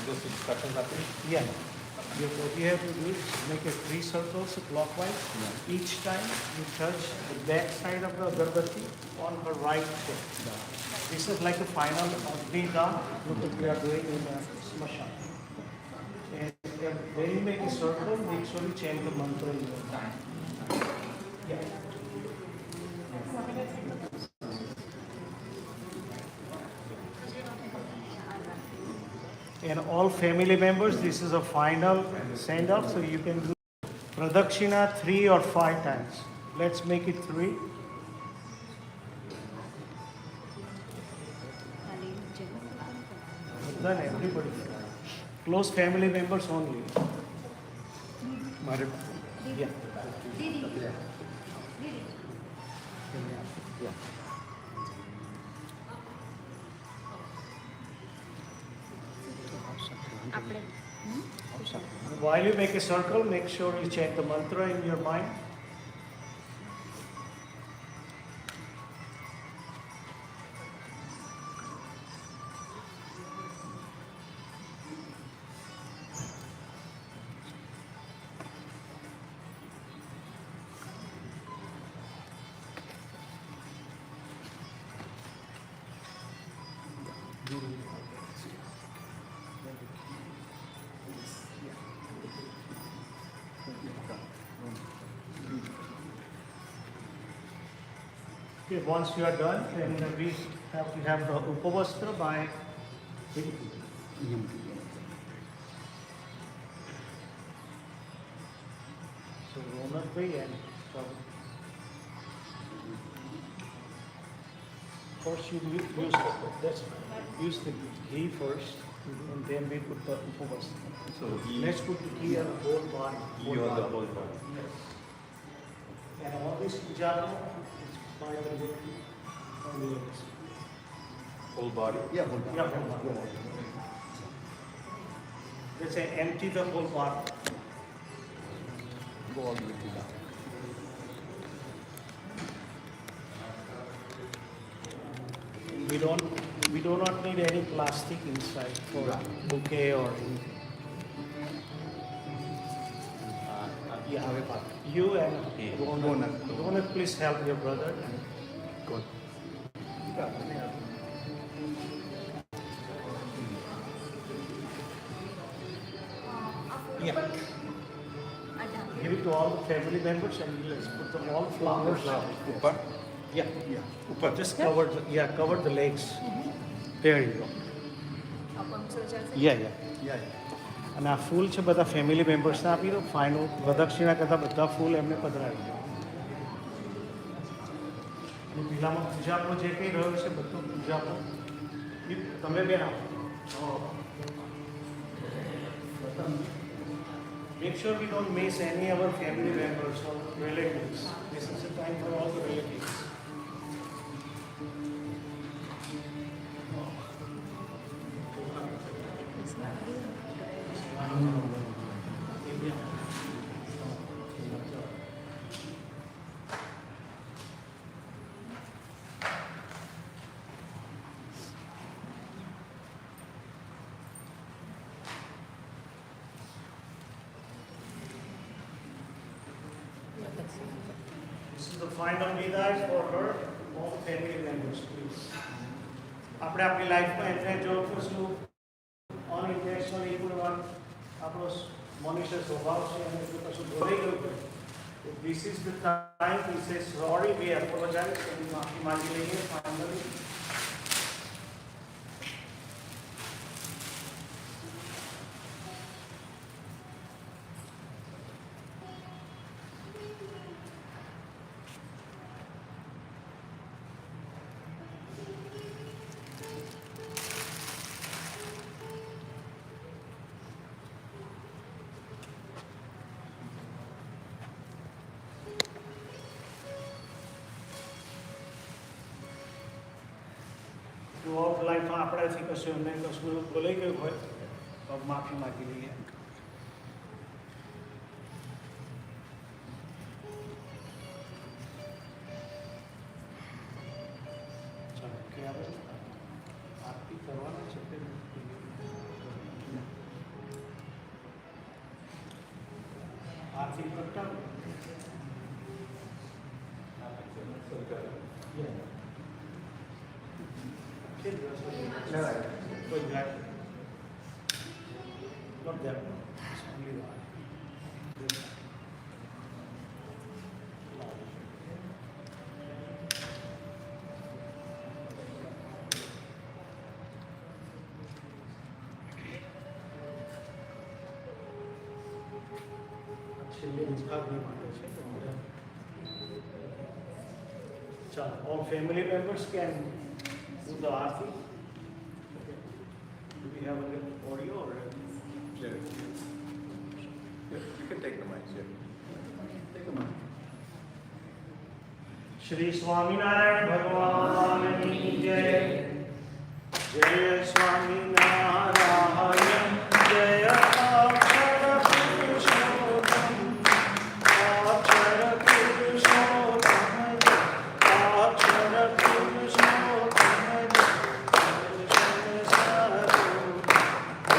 S14: Just instructions happening?
S2: Yeah. What you have to do is make a 3 circles clockwise. Each time you touch the back side of the agarbatti on the right foot. This is like a final Agni-da, what we are doing in Smashan. And when you make a circle, make sure you chant the mantra in your time. Yeah. And all family members, this is a final send off, so you can do pradakshina 3 or 5 times. Let's make it 3. Done, everybody. Close family members only. Yeah. While you make a circle, make sure you chant the mantra in your mind. Okay, once you are done, then we have to have the Upavastra by so Ronak bhai and first you use the ghee first, and then we put the Upavastra.
S14: So
S2: Let's put the ghee on the whole body.
S14: ghee on the whole body.
S2: Yes. And all this puja is by the legs.
S14: Whole body.
S8: Yeah, hold on.
S2: Yeah, whole body. Let's say empty the whole body.
S14: Go all the way to down.
S2: We do not need any plastic inside for bouquet or anything. You and Ronak, please help your brother.
S14: Good.
S2: Yeah. Give it to all the family members and let's put them all flowers.
S14: Upar?
S2: Yeah. Upar. Just cover the legs. There you go. Yeah. અને આ ફૂલ છે બધા family મેમ્બર્સને આપી દો final પ્રદક્ષિણા કરતાં બધા ફૂલ એમને પધરાવી દો અને પેલામાં પૂજાપો જે કંઈ રહ્યો છે બધો પૂજાપો એ તમે બેન આપો Make sure we don't miss any of our family members or relatives. This is a time for all the relatives. This is the final Vedas for her, all the family members, please. આપણે આપણી લાઈફમાં એમને જો કશું અનઇન્ટેન્શનલ કોઈ વાર આપણો મનુષ્ય સ્વભાવ છે અને જો કશું બોલાઈ ગયું હોય તો this is the time we say sorry, we apologize and માફી માંગી લઈએ finally. ઓફ લાઈફમાં આપણાથી કશું એમને કશું બોલાઈ ગયું હોય તો માફી માગી લઈએ ચાલો કે આપણે આરતી કરવાના છે તે આરતી કરતા Not that one. It's only one. All family members can do the aarti. Do we have a little audio or?
S14: Yeah. You can take the mic, yeah.
S2: Take the mic. Shri Swaminarayan Bhagavan ki jai. Jai Swaminarayan Jaya Akshara Purushottam Akshara Purushottam Akshara Purushottam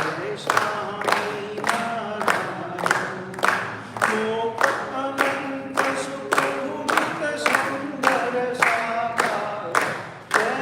S2: Jai Swaminarayan Lok Ananta Sukha Sundara Sakar Jai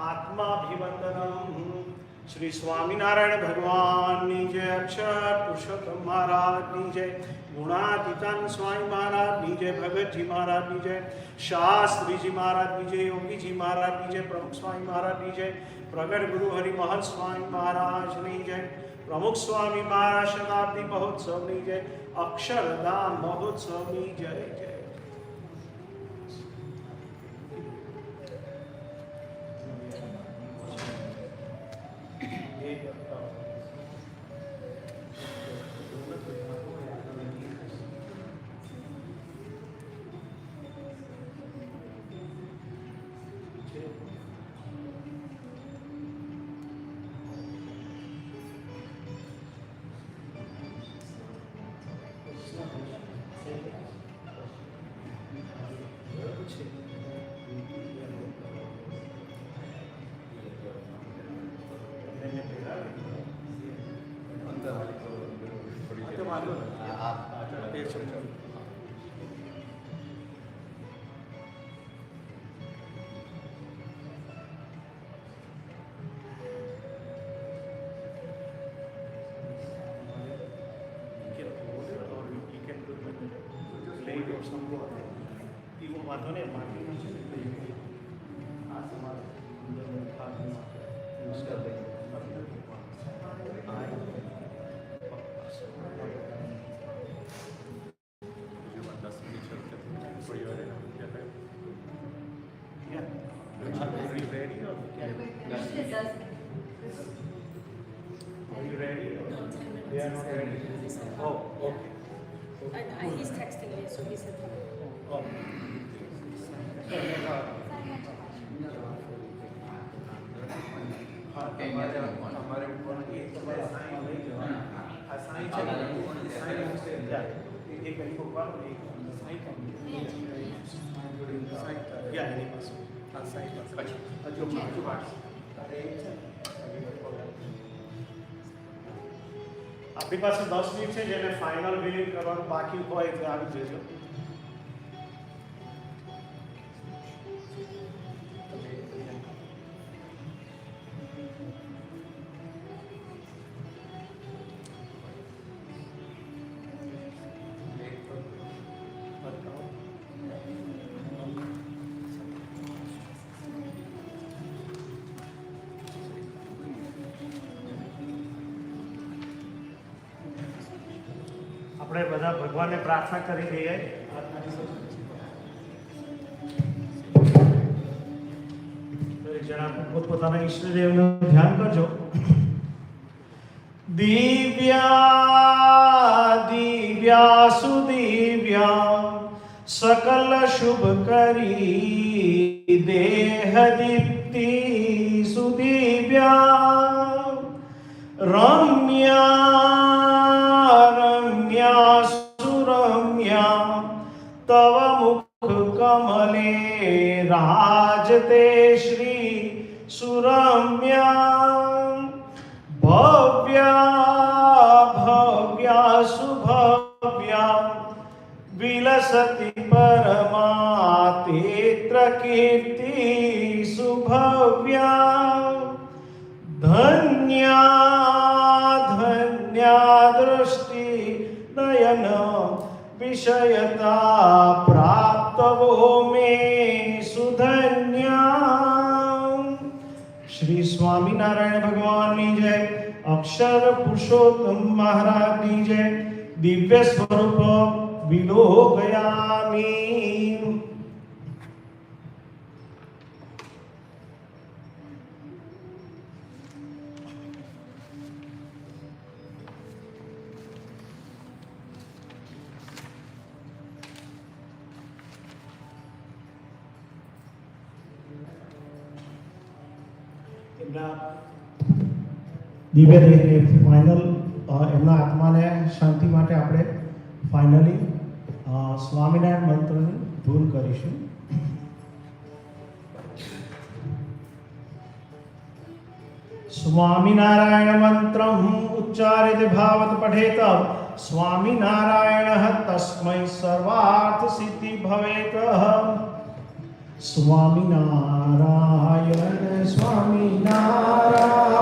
S2: આત્માભિવંદનમ. Shri Swaminarayan ભગવાનની જય, અક્ષર પુરુષોત્તમ મહારાજની જય, ગુણાતીતાન સ્વામી મહારાજની જય, ભગતજી મહારાજની જય, શાસ્ત્રીજી મહારાજની જય, યોગીજી મહારાજની જય, પ્રમુખ સ્વામી મહારાજની જય, પ્રગટ ગુરુ હરિમહંસ સ્વામી મહારાજની જય, પ્રમુખ સ્વામી મહારાજ શતાબ્દી મહોત્સવની જય, અક્ષરધામ મહોત્સવની જય જય.
S1: He's texting me, so he said
S2: આપણી પાસે 10 મિનિટ છે, જેને ફાઇનલ વિલિંગ કરવાનું બાકી હોય તે આવી જજો. આપણે બધા ભગવાનને પ્રાર્થના કરી દઈએ. દરેક જણા પોતપોતાના ઈષ્ટદેવનું ધ્યાન કરજો. દિવ્યા દિવ્યા સુદિવ્યા सकल शुभ करी देह दीप्ति सुदिव्या रम्या रम्या सुरम्या तव मुख कमले राजते श्री सुरम्या भव्या भव्या सुभव्या विलसति परमातेत्र कीर्ति सुभव्या धन्या धन्या दृष्टि नयन विषयता प्राप्त वो में सुधन्या। श्री स्वामीनारायण भगवान की जय, अक्षर पुरुषोत्तम महाराज की जय, दिव्य स्वरूप विलोकयामि। દિવ્ય દેહને ફાઇનલ એમના આત્માને શાંતિ માટે આપણે ફાઇનલી સ્વામિનારાયણ મંત્રની ધૂન કરીશું. સ્વામિનારાયણ મંત્રમ ઉચ્ચારિત ભાવત પઠેત સ્વામિનારાયણ તસ્મૈ સર્વાર્થ સિદ્ધિ ભવેત. Swami Narayan, Swami Narayan.